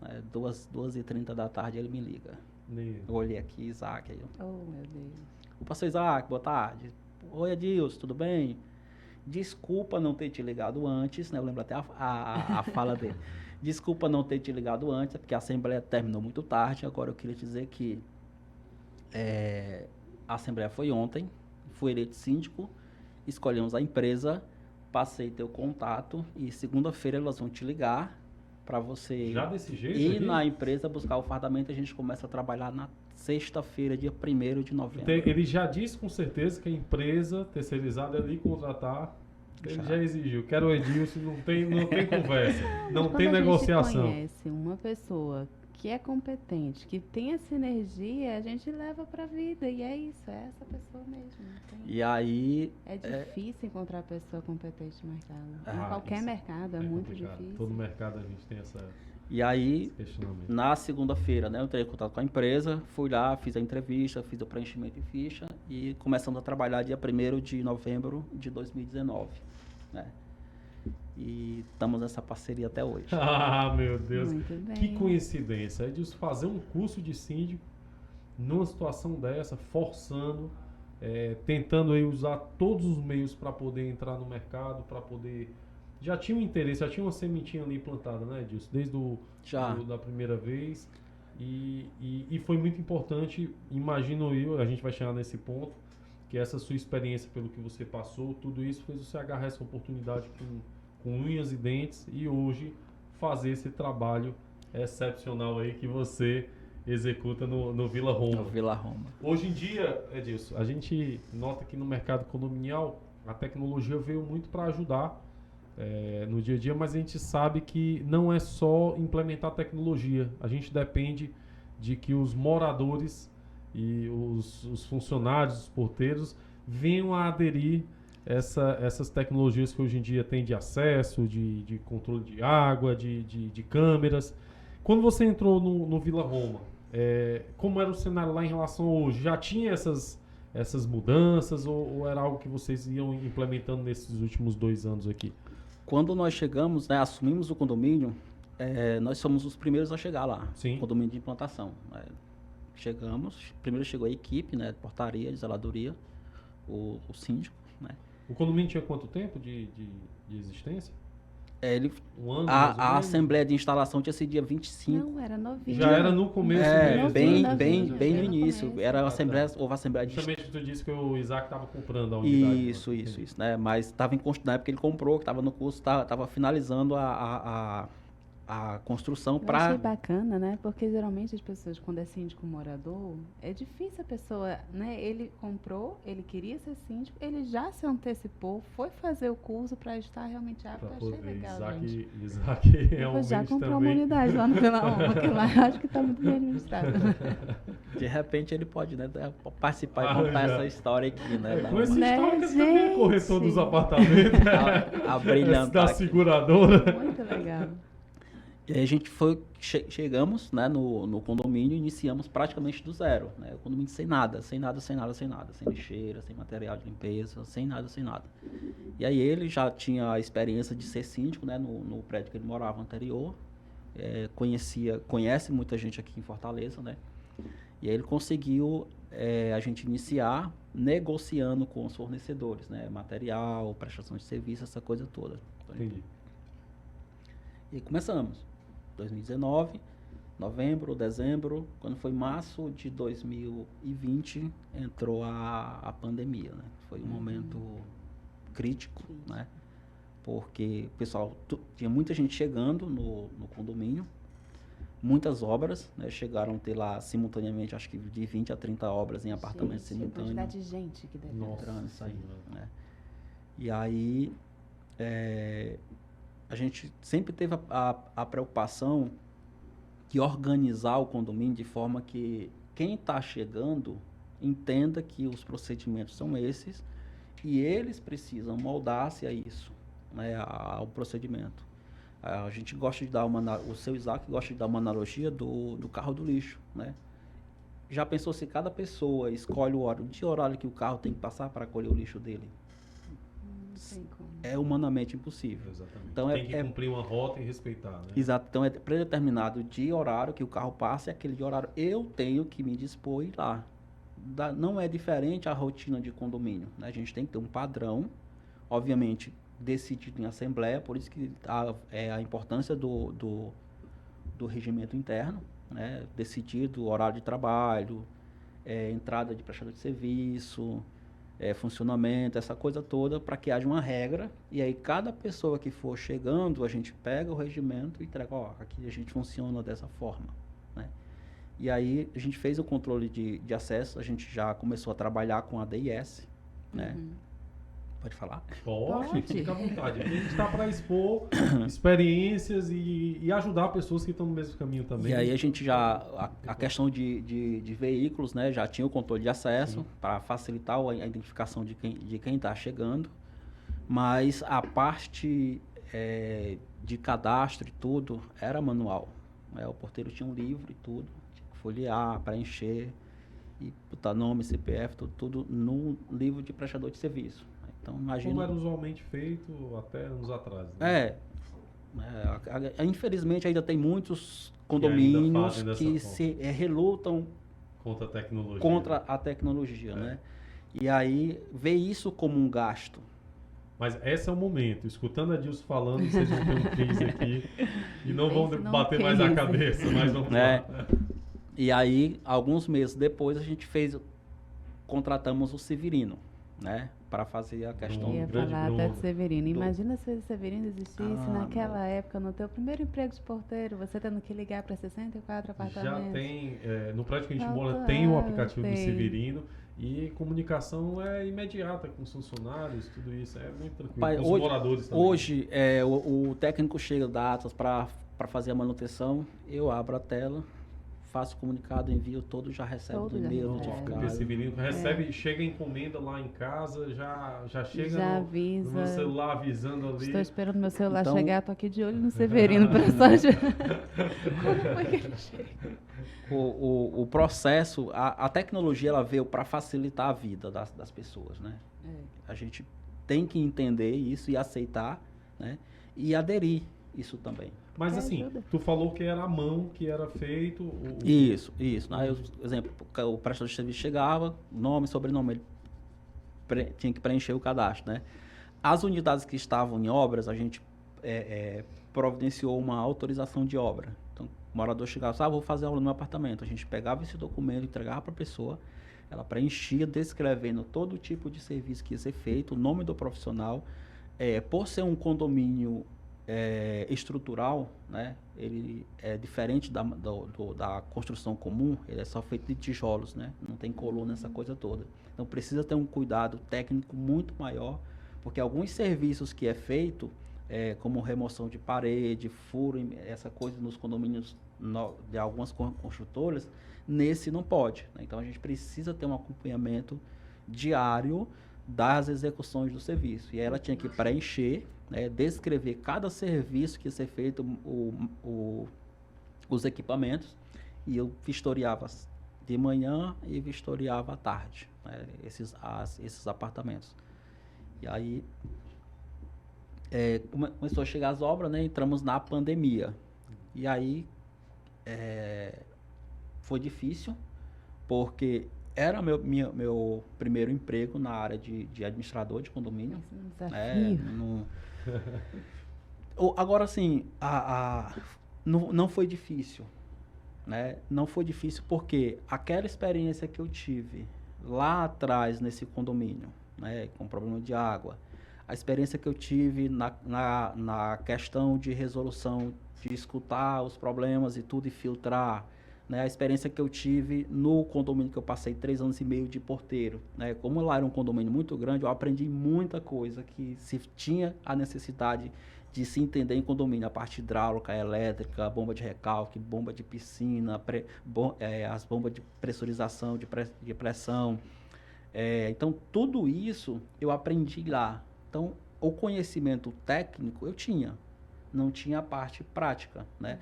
né? 2h30 da tarde ele me liga. Eu olhei aqui, Isaac. Aí oh, meu Deus. O pastor Isaac, boa tarde. Oi, Edilson, tudo bem? Desculpa não ter te ligado antes, né? Eu lembro até a fala dele. Desculpa não ter te ligado antes, porque a assembleia terminou muito tarde. Agora eu queria te dizer que a assembleia foi ontem, fui eleito síndico, escolhemos a empresa, passei teu contato e segunda-feira elas vão te ligar para você já desse jeito ir aqui? Na empresa buscar o fardamento. A gente começa a trabalhar na sexta-feira, dia 1º de novembro. Ele já disse com certeza que a empresa terceirizada é lhe contratar. Ele já exigiu. Quero o Edilson, não tem conversa, não tem negociação. Quando a gente conhece uma pessoa que é competente, que tem essa energia, a gente leva para a vida. E é isso, é essa pessoa mesmo. E aí... É difícil encontrar pessoa competente no mercado. Em qualquer mercado é muito complicado. difícil. Todo mercado a gente tem essa... E aí, na segunda-feira, né, eu entrei em contato com a empresa, fui lá, fiz a entrevista, fiz o preenchimento de ficha e começamos a trabalhar dia 1º de novembro de 2019. né? E estamos nessa parceria até hoje. Ah, meu Deus. Muito bem. Que coincidência. Edilson fazer um curso de síndico numa situação dessa, forçando, tentando aí usar todos os meios para poder entrar no mercado, para poder... Já tinha um interesse, já tinha uma sementinha ali plantada, né, Edilson? Desde da primeira vez. E foi muito importante, imagino eu, a gente vai chegar nesse ponto, que essa sua experiência, pelo que você passou, tudo isso fez você agarrar essa oportunidade com unhas e dentes e hoje fazer esse trabalho excepcional aí que você executa no Vila Roma. No Vila Roma. Hoje em dia, Edilson, a gente nota que no mercado condominial a tecnologia veio muito para ajudar no dia a dia, mas a gente sabe que não é só implementar tecnologia. A gente depende de que os moradores e os funcionários, os porteiros, venham a aderir essas tecnologias que hoje em dia tem de acesso, de controle de água, de câmeras. Quando você entrou no Vila Roma, como era o cenário lá em relação a hoje? Já tinha essas mudanças ou era algo que vocês iam implementando nesses últimos 2 anos aqui? Quando nós chegamos, né, assumimos o condomínio, nós somos os primeiros a chegar lá. Sim. Condomínio de implantação. Chegamos, primeiro chegou a equipe, né, de portaria, de zeladoria, o síndico, né. O condomínio tinha quanto tempo de existência? Um ano, A assembleia de instalação tinha sido dia 25. Não, era novinho. Já era no começo mesmo. Bem novinho, no início. começo. Era houve a assembleia de Justamente que tu disse que o Isaac estava comprando a unidade. Isso, né? Mas estava na época que ele comprou, que estava no curso, estava finalizando a construção Eu achei para... bacana, né? Porque geralmente as pessoas, quando é síndico morador, é difícil a pessoa, né? Ele comprou, ele queria ser síndico, ele já se antecipou, foi fazer o curso para estar realmente apto. Pra Achei poder. legal, gente. Isaac Eu realmente já comprou uma também. unidade lá no Vila Roma, que lá eu acho que está muito bem administrado. De repente ele pode, né, participar e Ah, contar já. essa história aqui, né? Com essa Né, história que você também é corretor gente? dos apartamentos. A brilhantar Da aqui. seguradora. Muito legal. E aí a gente chegamos, né, no condomínio e iniciamos praticamente do zero, né? O condomínio sem nada, sem lixeira, sem material de limpeza, sem nada. E aí ele já tinha a experiência de ser síndico, né, no prédio que ele morava anterior, conhece muita gente aqui em Fortaleza, né? E aí ele conseguiu a gente iniciar negociando com os fornecedores, né? Material, prestação de serviço, essa coisa toda. Entendi. E começamos. 2019, novembro, dezembro, quando foi março de 2020, entrou a pandemia, né? Foi um momento crítico, né? Porque o pessoal, tinha muita gente chegando no condomínio, muitas obras, né? Chegaram a ter lá simultaneamente, acho que de 20 a 30 obras em apartamentos Gente, simultâneos. quantidade de gente que deve Nossa. Entrando, saindo, né? E aí, a gente sempre teve a preocupação de organizar o condomínio de forma que quem está chegando entenda que os procedimentos são esses e eles precisam moldar-se a isso, né, ao procedimento. A gente gosta de dar o seu Isaac gosta de dar uma analogia do carro do lixo, né? Já pensou se cada pessoa escolhe o horário que o carro tem que passar para colher o lixo dele? Não tem como. É humanamente impossível. Exatamente. Então tem que cumprir uma rota e respeitar, né? Exato. Então é predeterminado de horário que o carro passa e aquele de horário eu tenho que me dispor e ir lá. Não é diferente a rotina de condomínio, né? A gente tem que ter um padrão, obviamente decidido em assembleia, por isso que a importância do regimento interno, né? Decidido o horário de trabalho, entrada de prestador de serviço, funcionamento, essa coisa toda, para que haja uma regra, e aí cada pessoa que for chegando, a gente pega o regimento e entrega, aqui a gente funciona dessa forma, né? E aí a gente fez o controle de acesso, a gente já começou a trabalhar com a DIS, né? Pode falar? Pode, fica à vontade. A gente está para expor experiências e ajudar pessoas que estão no mesmo caminho também. E aí a gente já, a questão de veículos, né, já tinha o controle de acesso para facilitar a identificação de quem está chegando, mas a parte de cadastro e tudo era manual, né? O porteiro tinha um livro e tudo, tinha que folhear, preencher e botar nome, CPF, tudo no livro de prestador de serviço. Então, imagina... Como era usualmente feito até anos atrás. Né? Infelizmente ainda tem muitos ainda condomínios fazem dessa que forma. se relutam Contra a tecnologia. contra a tecnologia, né? E aí, vê isso como um gasto. Mas esse é o momento. Escutando a Dilson falando, vocês vão ter um case aqui e não vão bater mais a cabeça, mas vamos lá. E aí, alguns meses depois, a gente contratamos o Severino, né? Para fazer a questão... Ia grande falar Bruno. até de Severino. Imagina se o Severino existisse naquela época, no teu primeiro emprego de porteiro, você tendo que ligar para 64 apartamentos. Já tem, no prédio que a gente mora, Claro, tem o aplicativo do tem. Severino e comunicação é imediata com os funcionários, tudo isso é muito tranquilo. Pai, com os moradores também. Hoje, o técnico chega datas para fazer a manutenção, eu abro a tela, faço o comunicado, envio todo, já recebe Todo no já e-mail recebe. Porque notificado. Severino recebe, chega a encomenda lá em casa, já chega Já no avisa. meu celular avisando ali. Estou esperando meu celular Então- chegar, tô aqui de olho no Severino para só Como foi que ele chega? O processo, a tecnologia, ela veio para facilitar a vida das pessoas, né? A gente tem que entender isso e aceitar, né? E aderir isso também. Mas assim, ajuda. tu falou que era a mão que era feito. Isso. Aí, exemplo, o prestador de serviço chegava, nome, sobrenome, ele tinha que preencher o cadastro, né? As unidades que estavam em obras, a gente providenciou uma autorização de obra. Então, o morador chegava, vou fazer aula no meu apartamento. A gente pegava esse documento, entregava para a pessoa, ela preenchia, descrevendo todo tipo de serviço que ia ser feito, o nome do profissional. Por ser um condomínio estrutural, né? Ele é diferente da construção comum, ele é só feito de tijolos, né? Não tem coluna, essa coisa toda. Então precisa ter um cuidado técnico muito maior, porque alguns serviços que é feito, como remoção de parede, furo, essa coisa nos condomínios de algumas construtoras, nesse não pode, né? Então a gente precisa ter um acompanhamento diário das execuções do serviço. E aí ela tinha que preencher, né, descrever cada serviço que ia ser feito, os equipamentos, e eu vistoriava de manhã e vistoriava à tarde, né, esses apartamentos. E aí começou a chegar as obras, né, entramos na pandemia. E aí foi difícil, porque era meu primeiro emprego na área de administrador de condomínio. Desafio. Agora, assim, não foi difícil, né? Não foi difícil porque aquela experiência que eu tive lá atrás nesse condomínio, né, com problema de água, a experiência que eu tive na questão de resolução, de escutar os problemas e tudo e filtrar, né, a experiência que eu tive no condomínio que eu passei 3 anos e meio de porteiro, né, como lá era um condomínio muito grande, eu aprendi muita coisa que se tinha a necessidade de se entender em condomínio, a parte hidráulica, elétrica, bomba de recalque, bomba de piscina, as bombas de pressurização, de pressão. Então, tudo isso eu aprendi lá. Então, o conhecimento técnico eu tinha, não tinha a parte prática, né?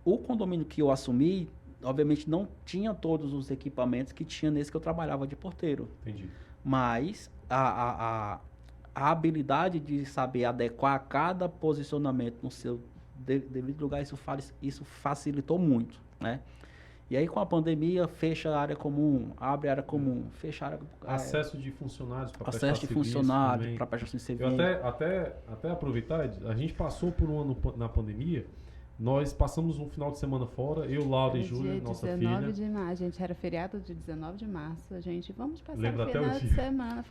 O condomínio que eu assumi, obviamente, não tinha todos os equipamentos que tinha nesse que eu trabalhava de porteiro. Entendi. Mas a habilidade de saber adequar cada posicionamento no seu devido lugar, isso facilitou muito, né? E aí, com a pandemia, fecha a área comum, abre a área comum, fecha a área... Acesso de funcionários para prestar Acesso de serviço funcionário também. para prestação de Eu serviço. até aproveitar, a gente passou por um ano na pandemia, nós passamos um final de semana fora, eu, Laura e Júlia, nossa filha. 19 de março, a gente era feriado de 19 de março, a gente, vamos passar Lembra o até o final de dia. semana,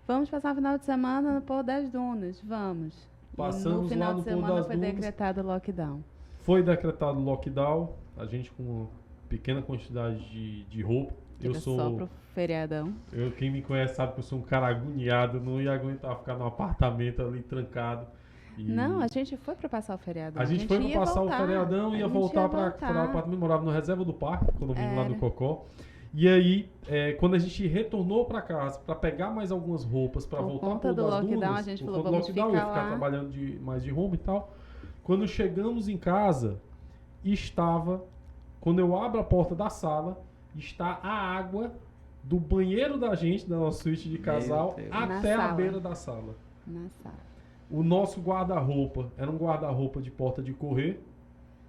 vamos passar o final de semana no Pôr das Dunas, vamos. Passamos e no lá final no de Pôr semana das foi Dunas. decretado lockdown. Foi decretado lockdown, a gente com uma pequena quantidade de roupa. Era só pro feriadão. Quem me conhece sabe que eu sou um cara agoniado, não ia aguentar ficar no apartamento ali trancado. Não, a gente foi para passar o feriadão. A gente foi para passar o feriadão e ia voltar para o apartamento, morava no Reserva do Parque, condomínio lá no Cocó. E aí, quando a gente retornou para casa para pegar mais algumas roupas para voltar para o das lockdown, Dunas, a gente falou, por conta do vamos lockdown, ficar ia ficar lá. trabalhando mais de home e tal. Quando chegamos em casa, quando eu abro a porta da sala, está a água do banheiro da gente, da nossa suíte de casal, Deus. até Na a sala. beira da sala. Na sala. O nosso guarda-roupa era um guarda-roupa de porta de correr,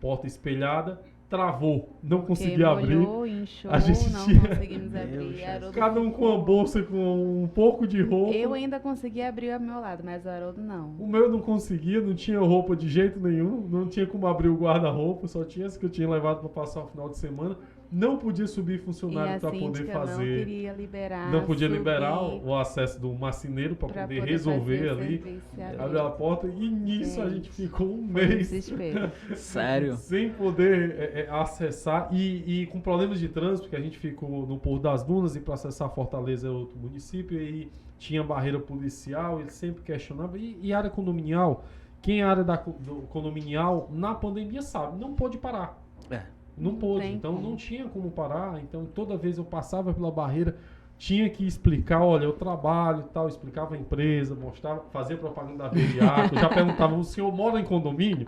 porta espelhada, travou, não conseguia abrir. Molhou, inchou, A gente não tinha- conseguimos Meu abrir. Jesus. Haroldo Cada um com ficou- uma bolsa com um pouco de roupa. Eu ainda consegui abrir ao meu lado, mas o Haroldo não. O meu não conseguia, não tinha roupa de jeito nenhum, não tinha como abrir o guarda-roupa, só tinha essa que eu tinha levado para passar o final de semana. Não podia subir E funcionário a para poder síndica não fazer. queria liberar. Não podia subir liberar o acesso do marceneiro para pra poder poder resolver fazer o ali, serviço e abrir. abrir a porta. E nisso a gente Gente, ficou um Foi um mês desespero. Sério? sem poder acessar e com problemas de trânsito, porque a gente ficou no Porto das Dunas e para acessar Fortaleza é outro município, e aí tinha barreira policial, ele sempre questionava. E área condominial, quem é área do condominial, na pandemia sabe, não pode parar. É. Não Não pôde, tem então como. não tinha como parar. Então toda vez eu passava pela barreira, tinha que explicar, olha, eu trabalho e tal, explicava a empresa, mostrava, fazia propaganda da Verde Água, já perguntava, o senhor mora em condomínio?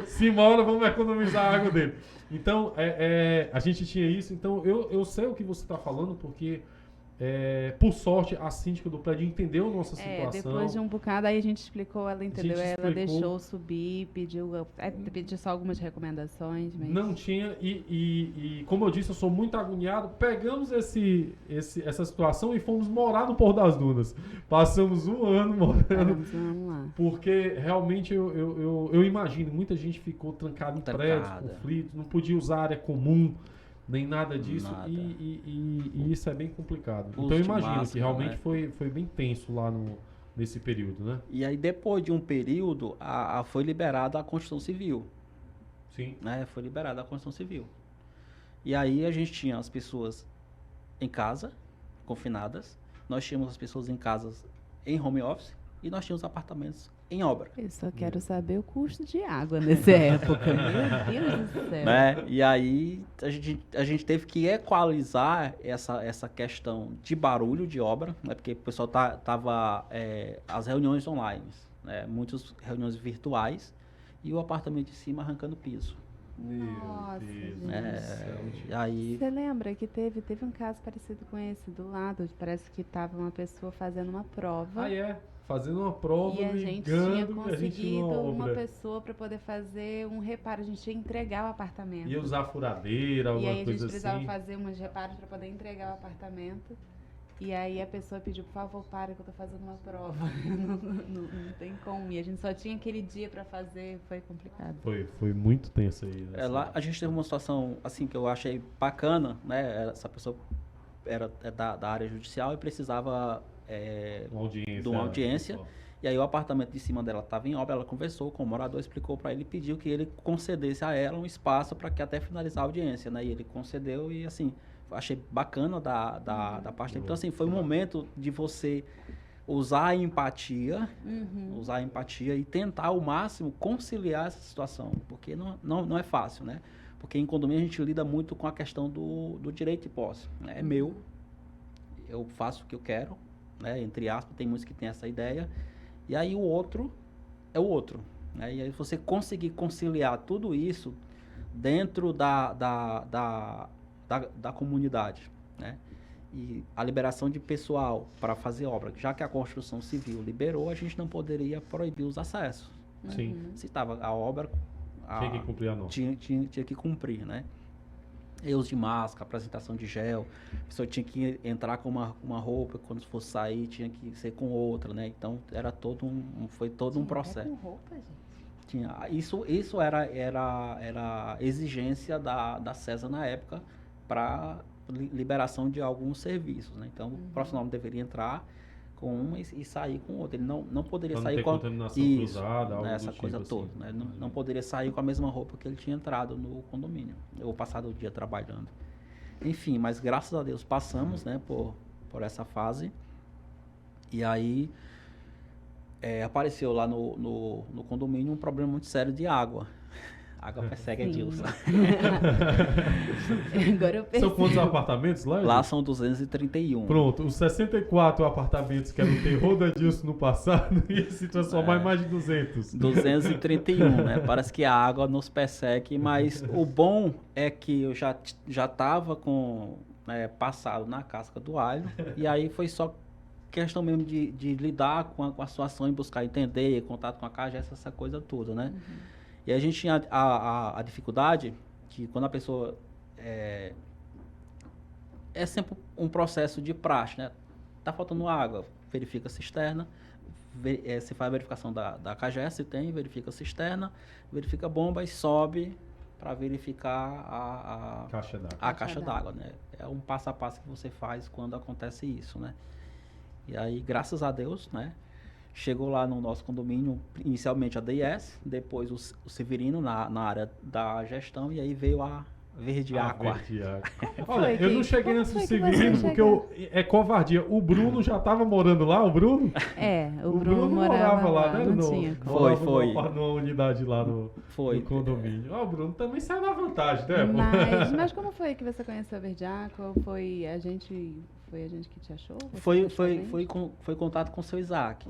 Se mora, vamos economizar a água dele. Então, a gente tinha isso, então eu sei o que você está falando, porque por sorte a síndica do prédio entendeu a nossa situação. Depois de um bocado, aí a gente explicou, ela entendeu, gente ela explicou. deixou subir, pediu só algumas recomendações, mas... Não tinha, e como eu disse, eu sou muito agoniado. Pegamos essa situação e fomos morar no Porto das Dunas. Passamos um ano morando, Vamos lá. porque realmente eu imagino, muita gente ficou trancada em prédios, conflitos, não podia usar área comum, nem nada disso, Nada. e isso é bem complicado. Uso Então eu de imagino que máscara, realmente né? foi bem tenso lá nesse período, né? E aí, depois de um período, foi liberada a Constituição Civil. Sim. Né? Foi liberada a Constituição Civil. E aí a gente tinha as pessoas em casa, confinadas. Nós tínhamos as pessoas em casas em home office. E nós tínhamos apartamentos em obra. Eu só quero saber o custo de água nessa época. Meu Deus do céu. Né? E aí a gente teve que equalizar essa questão de barulho de obra, né? Porque o pessoal tava as reuniões online, né? Muitas reuniões virtuais e o apartamento de cima arrancando piso. Nossa, Deus gente. do céu, gente. E aí Você lembra que teve um caso parecido com esse do lado? Parece que tava uma pessoa fazendo uma prova. Fazendo uma prova, E a gente ligando, tinha e a gente conseguido numa uma obra. pessoa para poder fazer um reparo. A gente ia entregar o apartamento. Ia usar furadeira, E alguma aí a gente coisa precisava assim. fazer uns reparos para poder entregar o apartamento. E aí a pessoa pediu, por favor, para que eu tô fazendo uma prova. não tem como. E a gente só tinha aquele dia para fazer, foi complicado. Foi muito tenso aí. lá a gente teve uma situação assim que eu achei bacana, né? Essa pessoa era da área judicial e precisava de uma audiência. pessoal. E aí o apartamento de cima dela estava em obra, ela conversou com o morador, explicou para ele e pediu que ele concedesse a ela um espaço para que até finalizar a audiência, né? E ele concedeu e assim, achei bacana da parte dele. Então assim, foi um momento de você usar a empatia, e tentar ao máximo conciliar essa situação, porque não é fácil, né? Porque em condomínio a gente lida muito com a questão do direito de posse, né? É meu, eu faço o que eu quero, né? Entre aspas, tem muitos que têm essa ideia, e aí o outro é o outro, né? E aí você conseguir conciliar tudo isso dentro da comunidade, né? E a liberação de pessoal para fazer obra, já que a construção civil liberou, a gente não poderia proibir os acessos. Sim. Se estava a obra, Tinha que cumprir a norma. tinha que cumprir, né? Eu uso de máscara, apresentação de gel, a pessoa tinha que entrar com uma roupa, quando fosse sair tinha que ser com outra, né? Então era foi todo um processo. Com roupa, gente. Isso era exigência da CESA na época para liberação de alguns serviços, né? Então o profissional deveria entrar com uma e sair com outra. Ele não poderia Pra não sair ter com contaminação cruzada, algo né, do essa tipo coisa assim. toda, né? Não poderia sair com a mesma roupa que ele tinha entrado no condomínio ou passado o dia trabalhando. Enfim, mas graças a Deus passamos, né, por essa fase. E aí apareceu lá no condomínio um problema muito sério de água. A água persegue a Dilson. Agora eu São percebi. quantos apartamentos lá? Lá Edilson? são 231. Pronto, os 64 apartamentos que eram o terror da Dilson no passado ia se transformar em mais de 200. 231, né? Parece que a água nos persegue, mas o bom é que eu já estava com passado na casca do alho. E aí foi só questão mesmo de lidar com a situação e buscar entender, contato com a CAGES, essa coisa toda, né? E a gente tinha a dificuldade que quando a pessoa... É sempre um processo de praxe, né? Tá faltando água, verifica a cisterna, você faz a verificação da CAGES, se tem, verifica a cisterna, verifica a bomba e sobe para verificar a caixa d'água, né? É um passo a passo que você faz quando acontece isso, né? E aí, graças a Deus, né? Chegou lá no nosso condomínio, inicialmente a DIS, depois o Severino na área da gestão, e aí veio a Verde Aqua. Olha, eu não cheguei nesse Severino porque é covardia. O Bruno já estava morando lá, o Bruno? O Bruno morava lá, né? Não tinha como. Foi. Numa unidade lá no condomínio. O Bruno também saiu na vantagem, né? Mas como foi que você conheceu a Verde Aqua? Foi a gente que te achou? Foi contato com o seu Isaac.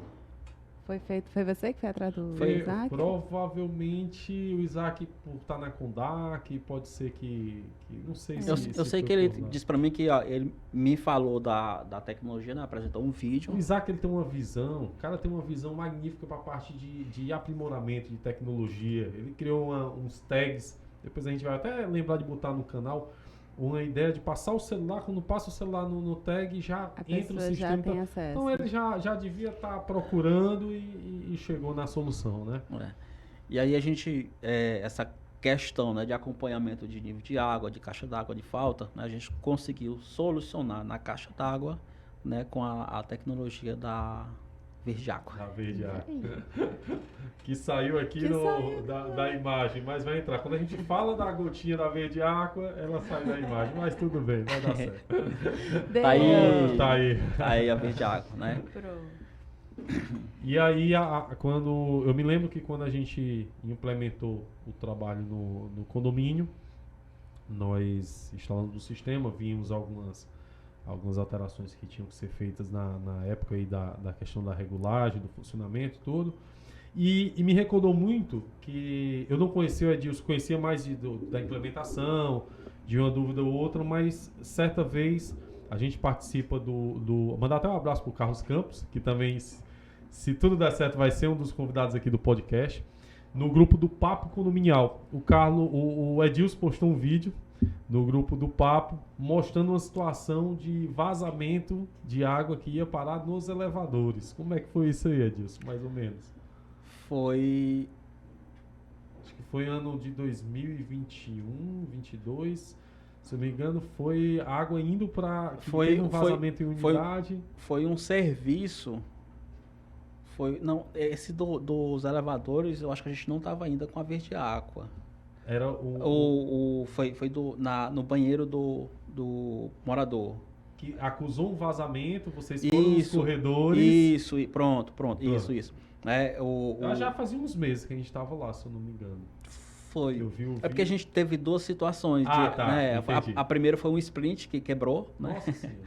Foi você que foi atrás do Isaac? Provavelmente o Isaac, por estar na Condac, pode ser que não sei se... Eu sei que ele disse para mim que ele me falou da tecnologia, né? Apresentou um vídeo. O Isaac, ele tem uma visão, o cara tem uma visão magnífica para a parte de aprimoramento de tecnologia. Ele criou uns tags, depois a gente vai até lembrar de botar no canal, uma ideia de passar o celular, quando passa o celular no tag, já entra o sistema. Já tem acesso. Então ele já devia estar procurando e chegou na solução, né? E aí a gente, essa questão, né, de acompanhamento de nível de água, de caixa d'água de falta, né, a gente conseguiu solucionar na caixa d'água, né, com a tecnologia da Verde Aqua. Da Verde Aqua. Que saiu aqui da imagem, mas vai entrar. Quando a gente fala da gotinha da Verde Aqua, ela sai da imagem, mas tudo bem, vai dar certo. Tá aí a Verde Aqua, né? E aí, quando eu me lembro que quando a gente implementou o trabalho no condomínio, nós instalamos o sistema, vimos algumas alterações que tinham que ser feitas na época aí da questão da regulagem, do funcionamento e tudo. E me recordou muito que eu não conhecia o Edilson, conhecia mais da implementação, de uma dúvida ou outra, mas certa vez a gente participa mandar até um abraço para o Carlos Campos, que também, se tudo der certo, vai ser um dos convidados aqui do podcast, no grupo do Papo Condominial. O Edilson postou um vídeo no grupo do Papo, mostrando uma situação de vazamento de água que ia parar nos elevadores. Como é que foi isso aí, Edilson, mais ou menos? Acho que foi ano de 2021, 22, se eu não me engano, foi água indo para... Foi um vazamento em unidade. Foi um serviço... Esse dos elevadores, eu acho que a gente não estava ainda com a Verde Aqua. Era foi no banheiro do morador. Que acusou um vazamento, vocês foram nos corredores. Isso, pronto. Isso. Já fazia uns meses que a gente estava lá, se eu não me engano. Foi. É porque a gente teve duas situações. Né? A primeira foi um sprint que quebrou. Nossa Senhora.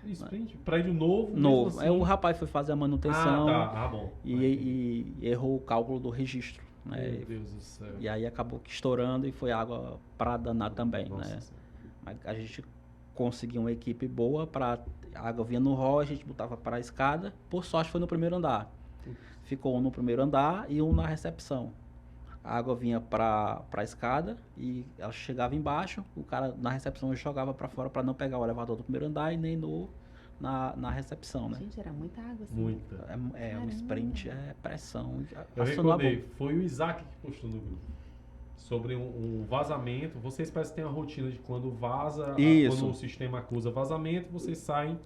Sprint, prédio novo. Assim. Aí o rapaz foi fazer a manutenção. Bom. E errou o cálculo do registro. Né? Meu Deus do céu. E aí acabou que estourando e foi água para danar também. Né? Mas a gente conseguiu uma equipe boa, a água vinha no hall, a gente botava para a escada. Por sorte foi no primeiro andar. Ficou um no primeiro andar e um na recepção. A água vinha para a escada e ela chegava embaixo, o cara na recepção jogava para fora para não pegar o elevador do primeiro andar e nem na recepção, né? Gente, era muita água assim. Muita. Um sprint, pressão. Eu recordei, foi o Isaac que postou no grupo. Sobre um vazamento. Vocês parecem que têm a rotina de quando vaza, quando o sistema acusa vazamento, vocês saem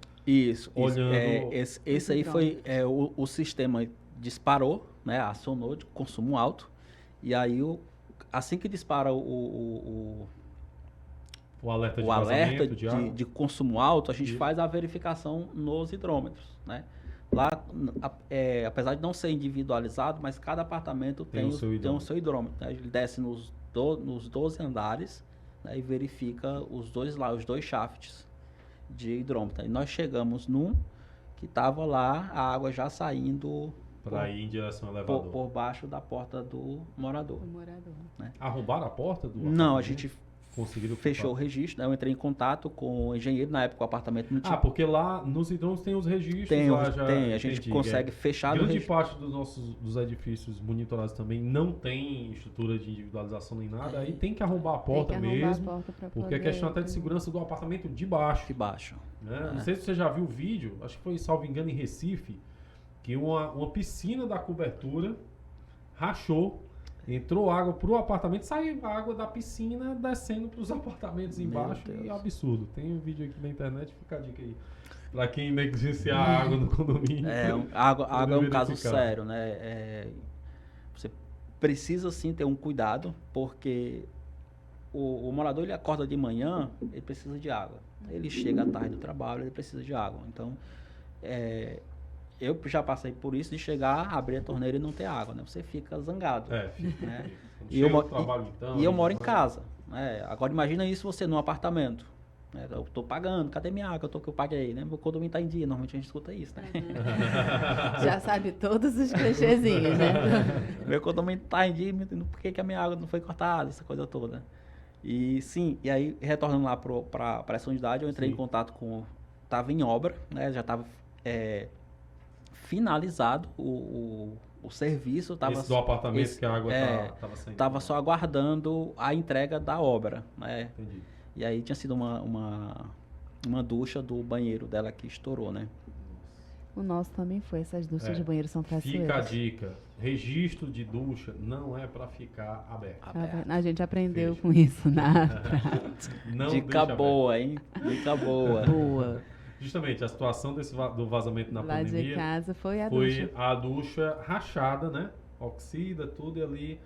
olhando. Esse aí foi o sistema disparou, né? Acionou de consumo alto. E aí, assim que dispara o alerta de consumo alto, a gente faz a verificação nos hidrômetros, né? Lá, apesar de não ser individualizado, mas cada apartamento tem o seu hidrômetro. Né? Ele desce nos 12 andares, né? E verifica os dois shafts de hidrômetro. E nós chegamos num que estava lá, a água já saindo... Para ir em direção ao elevador. Por baixo da porta do morador. O morador. Né? Arrombaram a porta do Não, a gente conseguiram Fechou o registro, né? Eu entrei em contato com o engenheiro, na época o apartamento não tinha. porque lá nos hidrômetros tem os registros. Tem, lá já, a gente entendi, consegue fechar Grande parte dos edifícios monitorados também não tem estrutura de individualização nem nada, aí tem que arrombar a porta mesmo, porque é questão até de segurança do apartamento de baixo. De baixo. Né? Não sei se você já viu o vídeo, acho que foi, salvo engano, em Recife, que uma piscina da cobertura rachou. Entrou água pro apartamento, saiu água da piscina descendo pros apartamentos embaixo. E é um absurdo. Tem um vídeo aqui na internet, fica a dica aí. Pra quem negligenciar a água no condomínio. Água é um caso sério, né? Você precisa sim ter um cuidado, porque o morador ele acorda de manhã, ele precisa de água. Ele chega à tarde do trabalho, ele precisa de água. Então, eu já passei por isso de chegar, abrir a torneira e não ter água, né? Você fica zangado. Fica. Né? E eu moro em casa. Né? Agora imagina isso você num apartamento. Né? Eu tô pagando, cadê minha água? Que eu paguei, né? Meu condomínio tá em dia, normalmente a gente escuta isso, né? Já sabe todos os clichêzinhos, né? Meu condomínio tá em dia, por que a minha água não foi cortada? Essa coisa toda. E sim, e aí retornando lá para essa unidade, eu entrei em contato com... Tava em obra, né? Já tava... finalizado o serviço. Esse do apartamento que a água estava saindo. Estava só aguardando a entrega da obra. Né? Entendi. E aí tinha sido uma ducha do banheiro dela que estourou, né? O nosso também foi. Essas duchas de banheiro são traiçoeiras. Fica a dica. Registro de ducha não é para ficar aberto. A gente aprendeu com isso na Dica boa, hein? Dica boa. Boa. Justamente, a situação do vazamento na pandemia... Lá de casa foi a ducha rachada, né? Oxida, tudo e ali...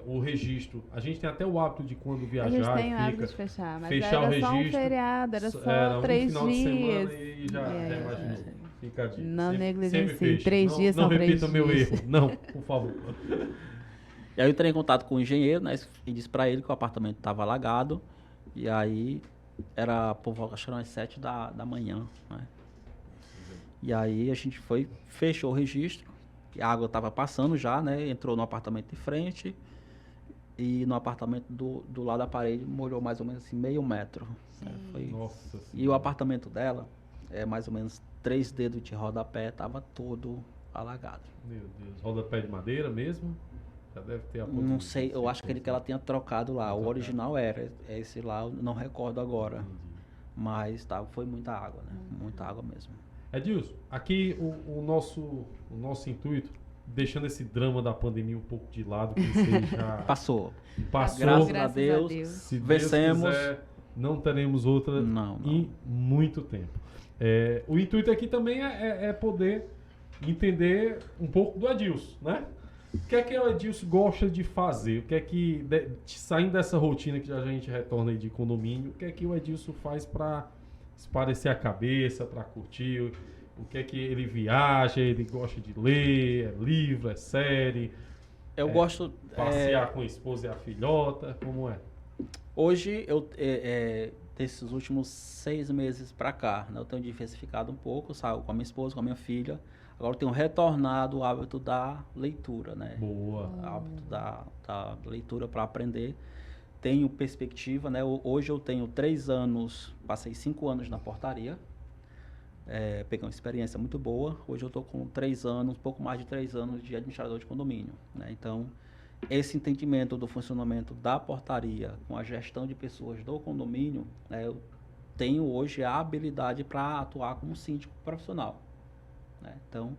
o registro. A gente tem até o hábito de quando viajar... A gente tem o hábito de fechar, mas fechar era o registro, só um feriado, era só 3 final dias. De semana e já imaginou. Fica a dica. Não sempre negligencie. 3 dias são 3 dias. Não repita meu erro. Não, por favor. E aí eu entrei em contato com o engenheiro, né? E disse para ele que o apartamento estava alagado. E aí... Era por volta, acho que eram as 7 da manhã, né? E aí a gente fechou o registro, a água estava passando já, né? Entrou no apartamento de frente e no apartamento do lado da parede molhou mais ou menos assim, meio metro. Né? Nossa E o apartamento dela, mais ou menos 3 dedos de rodapé, estava todo alagado. Meu Deus, rodapé de madeira mesmo? Já deve ter não sei, eu acho que ela tinha trocado lá. O original era esse lá, eu não recordo agora. Entendi. Mas foi muita água, né? Muita água mesmo. Edilson, aqui o nosso intuito, deixando esse drama da pandemia um pouco de lado, que você já passou. Graças a Deus. Se vencemos. Deus quiser, não teremos outra em muito tempo. O intuito aqui também é poder entender um pouco do Edilson, né? O que é que o Edilson gosta de fazer? O que é que, saindo dessa rotina que já a gente retorna aí de condomínio, o que é que o Edilson faz para esparecer a cabeça, para curtir? O que é que ele viaja? Ele gosta de ler? É livro? É série? Eu gosto... Passear com a esposa e a filhota? Como é? Hoje, desses últimos 6 meses para cá, né, eu tenho diversificado um pouco, saio com a minha esposa, com a minha filha. Agora eu tenho retornado o hábito da leitura, né? Boa. O hábito da leitura para aprender. Tenho perspectiva, né? Hoje eu tenho 3 anos, passei 5 anos na portaria. Peguei uma experiência muito boa. Hoje eu estou com 3 anos, pouco mais de 3 anos de administrador de condomínio, né? Então, esse entendimento do funcionamento da portaria com a gestão de pessoas do condomínio, né, eu tenho hoje a habilidade para atuar como síndico profissional. Né? Então,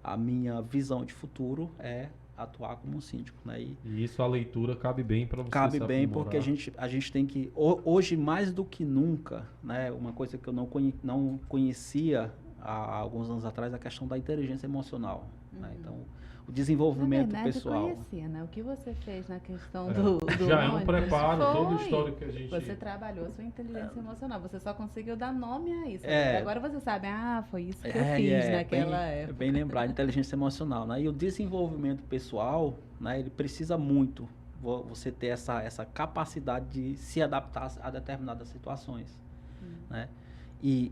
a minha visão de futuro é atuar como um síndico. Né? E isso a leitura cabe bem para você. Cabe bem porque a gente tem que, hoje mais do que nunca, né, uma coisa que eu não conhecia há alguns anos atrás, a questão da inteligência emocional. Né? Então, o desenvolvimento pessoal. Eu conhecia, né? O que você fez na questão do já é um preparo, todo o histórico que a gente... Você trabalhou a sua inteligência emocional, você só conseguiu dar nome a isso. Agora você sabe, foi isso que eu fiz naquela época. Bem lembrar, inteligência emocional, né? E o desenvolvimento pessoal, né? Ele precisa muito você ter essa capacidade de se adaptar a determinadas situações, né? E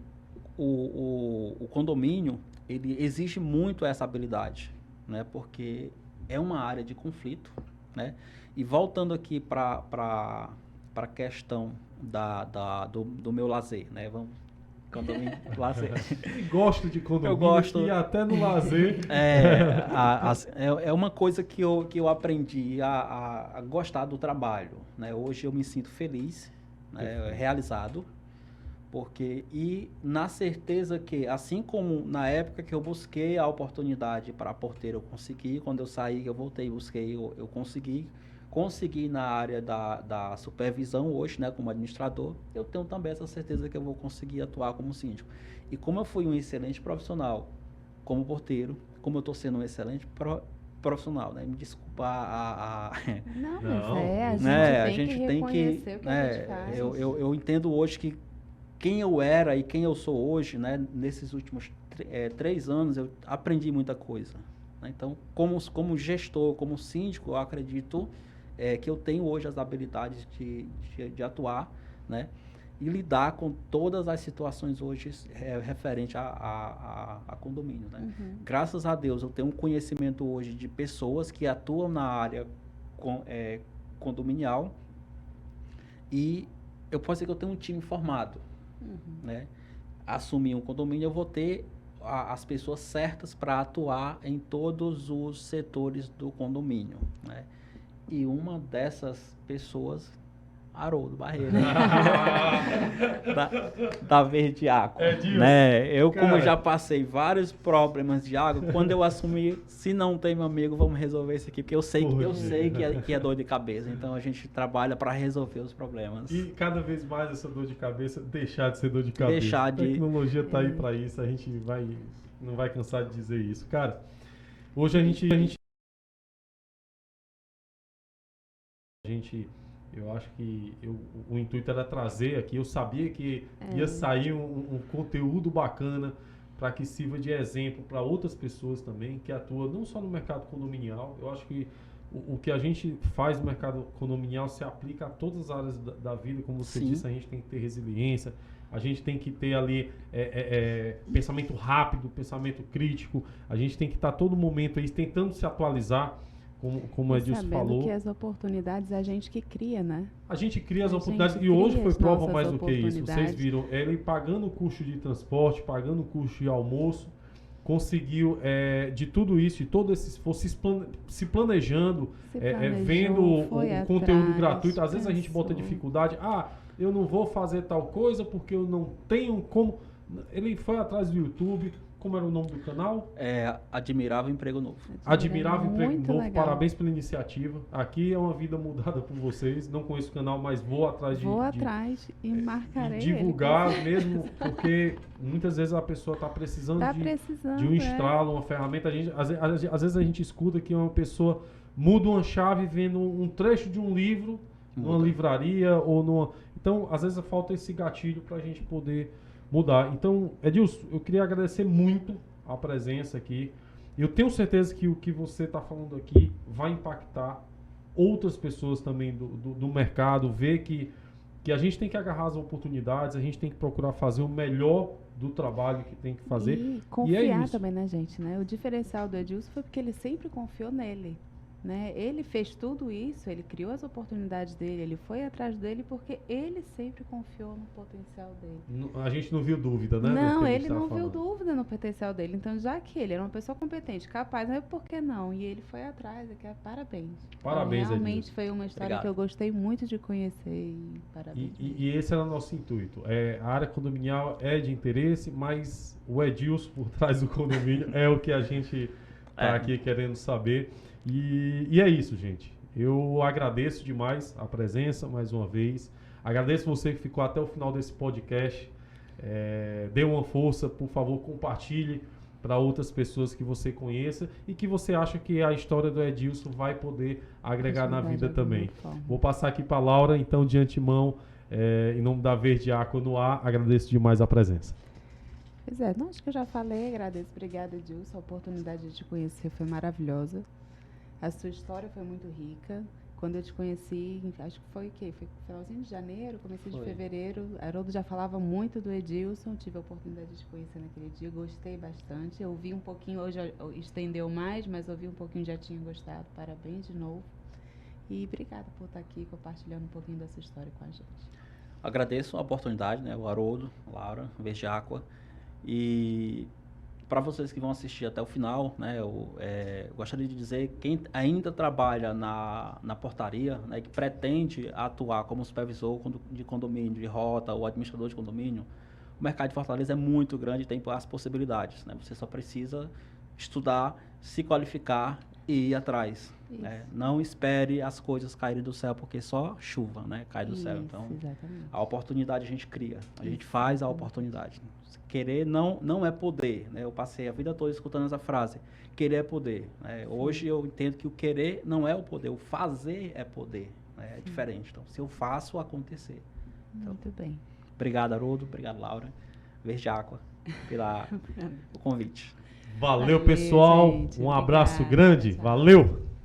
o condomínio, ele exige muito essa habilidade, né? Porque é uma área de conflito, né? E voltando aqui para a questão do meu lazer, né? Vamos, condomínio, lazer. Gosto de condomínio, Eu gosto. e até no lazer. É uma coisa que eu aprendi a gostar do trabalho, né? Hoje eu me sinto feliz, né? Realizado, e na certeza que, assim como na época que eu busquei a oportunidade para porteiro, eu consegui, quando eu saí, eu voltei e busquei, eu consegui na área da supervisão hoje, né, como administrador, eu tenho também essa certeza que eu vou conseguir atuar como síndico. E como eu fui um excelente profissional como porteiro, como eu estou sendo um excelente profissional, né? Me desculpa Não, Não, mas a a gente tem que reconhecer o que a gente faz. eu entendo hoje que quem eu era e quem eu sou hoje, né? Nesses últimos 3 anos, eu aprendi muita coisa. Né? Então, como gestor, como síndico, eu acredito que eu tenho hoje as habilidades de atuar, né? E lidar com todas as situações hoje referente a condomínio, né? Uhum. Graças a Deus, eu tenho um conhecimento hoje de pessoas que atuam na área condominial, e eu posso dizer que eu tenho um time formado, né? Assumir um condomínio, eu vou ter as pessoas certas para atuar em todos os setores do condomínio, né? E uma dessas pessoas, Haroldo Barreira, da Verde Água, né? Eu, como Cara, já passei vários problemas de água, quando eu assumi, se não tem meu amigo, vamos resolver isso aqui, porque eu sei que é dor de cabeça, então a gente trabalha para resolver os problemas. E cada vez mais essa dor de cabeça deixar de ser dor de cabeça. A tecnologia está aí para isso, a gente não vai cansar de dizer isso. Cara, hoje a gente eu acho que o intuito era trazer aqui, eu sabia que ia sair um conteúdo bacana para que sirva de exemplo para outras pessoas também que atuam não só no mercado condominial. Eu acho que o que a gente faz no mercado condominial se aplica a todas as áreas da vida, como você disse, a gente tem que ter resiliência, a gente tem que ter ali pensamento rápido, pensamento crítico, a gente tem que estar todo momento aí tentando se atualizar. Como o Edilson falou. Que as oportunidades a gente que cria, né? A gente cria as oportunidades e hoje foi prova mais do que isso. Vocês viram, ele pagando o custo de transporte, pagando o custo de almoço, conseguiu de tudo isso, de todo esse esforço, se planejando, vendo o conteúdo gratuito. Às vezes a gente bota dificuldade, eu não vou fazer tal coisa porque eu não tenho como. Ele foi atrás do YouTube. Como era o nome do canal? Admirável Emprego Novo. Admirável Emprego Novo. Legal. Parabéns pela iniciativa. Aqui é uma vida mudada por vocês. Não conheço o canal, mas vou atrás e marcarei divulgar ele. Mesmo, porque muitas vezes a pessoa está precisando de um estralo, uma ferramenta. Às vezes a gente escuta que uma pessoa muda uma chave vendo um trecho de um livro numa livraria ou numa... Então, às vezes falta esse gatilho para a gente poder mudar. Então, Edilson, eu queria agradecer muito a presença aqui. Eu tenho certeza que o que você está falando aqui vai impactar outras pessoas também do mercado, ver que a gente tem que agarrar as oportunidades, a gente tem que procurar fazer o melhor do trabalho que tem que fazer. E confiar também na gente, né? O diferencial do Edilson foi porque ele sempre confiou nele. Né? Ele fez tudo isso, ele criou as oportunidades dele, ele foi atrás dele porque ele sempre confiou no potencial dele. A gente não viu dúvida, né? Não, ele não viu dúvida no potencial dele. Então, já que ele era uma pessoa competente, capaz, não é por que não? E ele foi atrás, parabéns. Parabéns, então, realmente Edilson. foi uma história que eu gostei muito de conhecer e parabéns. E esse era o nosso intuito. A área condominial é de interesse, mas o Edilson por trás do condomínio é o que a gente está aqui querendo saber. E é isso, gente. Eu agradeço demais a presença mais uma vez. Agradeço você que ficou até o final desse podcast. Dê uma força, por favor, compartilhe para outras pessoas que você conheça e que você acha que a história do Edilson vai poder agregar na vida também. Vou passar aqui para a Laura, então, de antemão, em nome da Verde Aqua no Ar, agradeço demais a presença. Pois é, acho que eu já falei, agradeço. Obrigada, Edilson. A oportunidade de te conhecer foi maravilhosa. A sua história foi muito rica. Quando eu te conheci, acho que foi o quê? Foi finalzinho de janeiro, começo de fevereiro. Haroldo já falava muito do Edilson, tive a oportunidade de te conhecer naquele dia, gostei bastante. Eu vi um pouquinho, hoje estendeu mais, mas ouvi um pouquinho, já tinha gostado. Parabéns de novo. E obrigada por estar aqui compartilhando um pouquinho dessa história com a gente. Agradeço a oportunidade, né? O Haroldo, Laura, Verde Aqua. E para vocês que vão assistir até o final, né? Eu gostaria de dizer, quem ainda trabalha na portaria, né? Que pretende atuar como supervisor de condomínio, de rota ou administrador de condomínio, o mercado de Fortaleza é muito grande e tem as possibilidades, né? Você só precisa estudar, se qualificar e ir atrás. Né? Não espere as coisas caírem do céu, porque só chuva, né? Cai do céu. Então, exatamente. a oportunidade a gente cria, a gente faz a oportunidade. Querer não é poder, né? Eu passei a vida toda escutando essa frase, querer é poder. Né? Hoje eu entendo que o querer não é o poder, o fazer é poder. Né? É diferente. Então, se eu faço, acontecer. Então, muito bem. Obrigado, Haroldo. Obrigado, Laura. Verde Aqua, pelo convite. Valeu, pessoal. Gente, Um abraço obrigada. grande. Tchau. Valeu.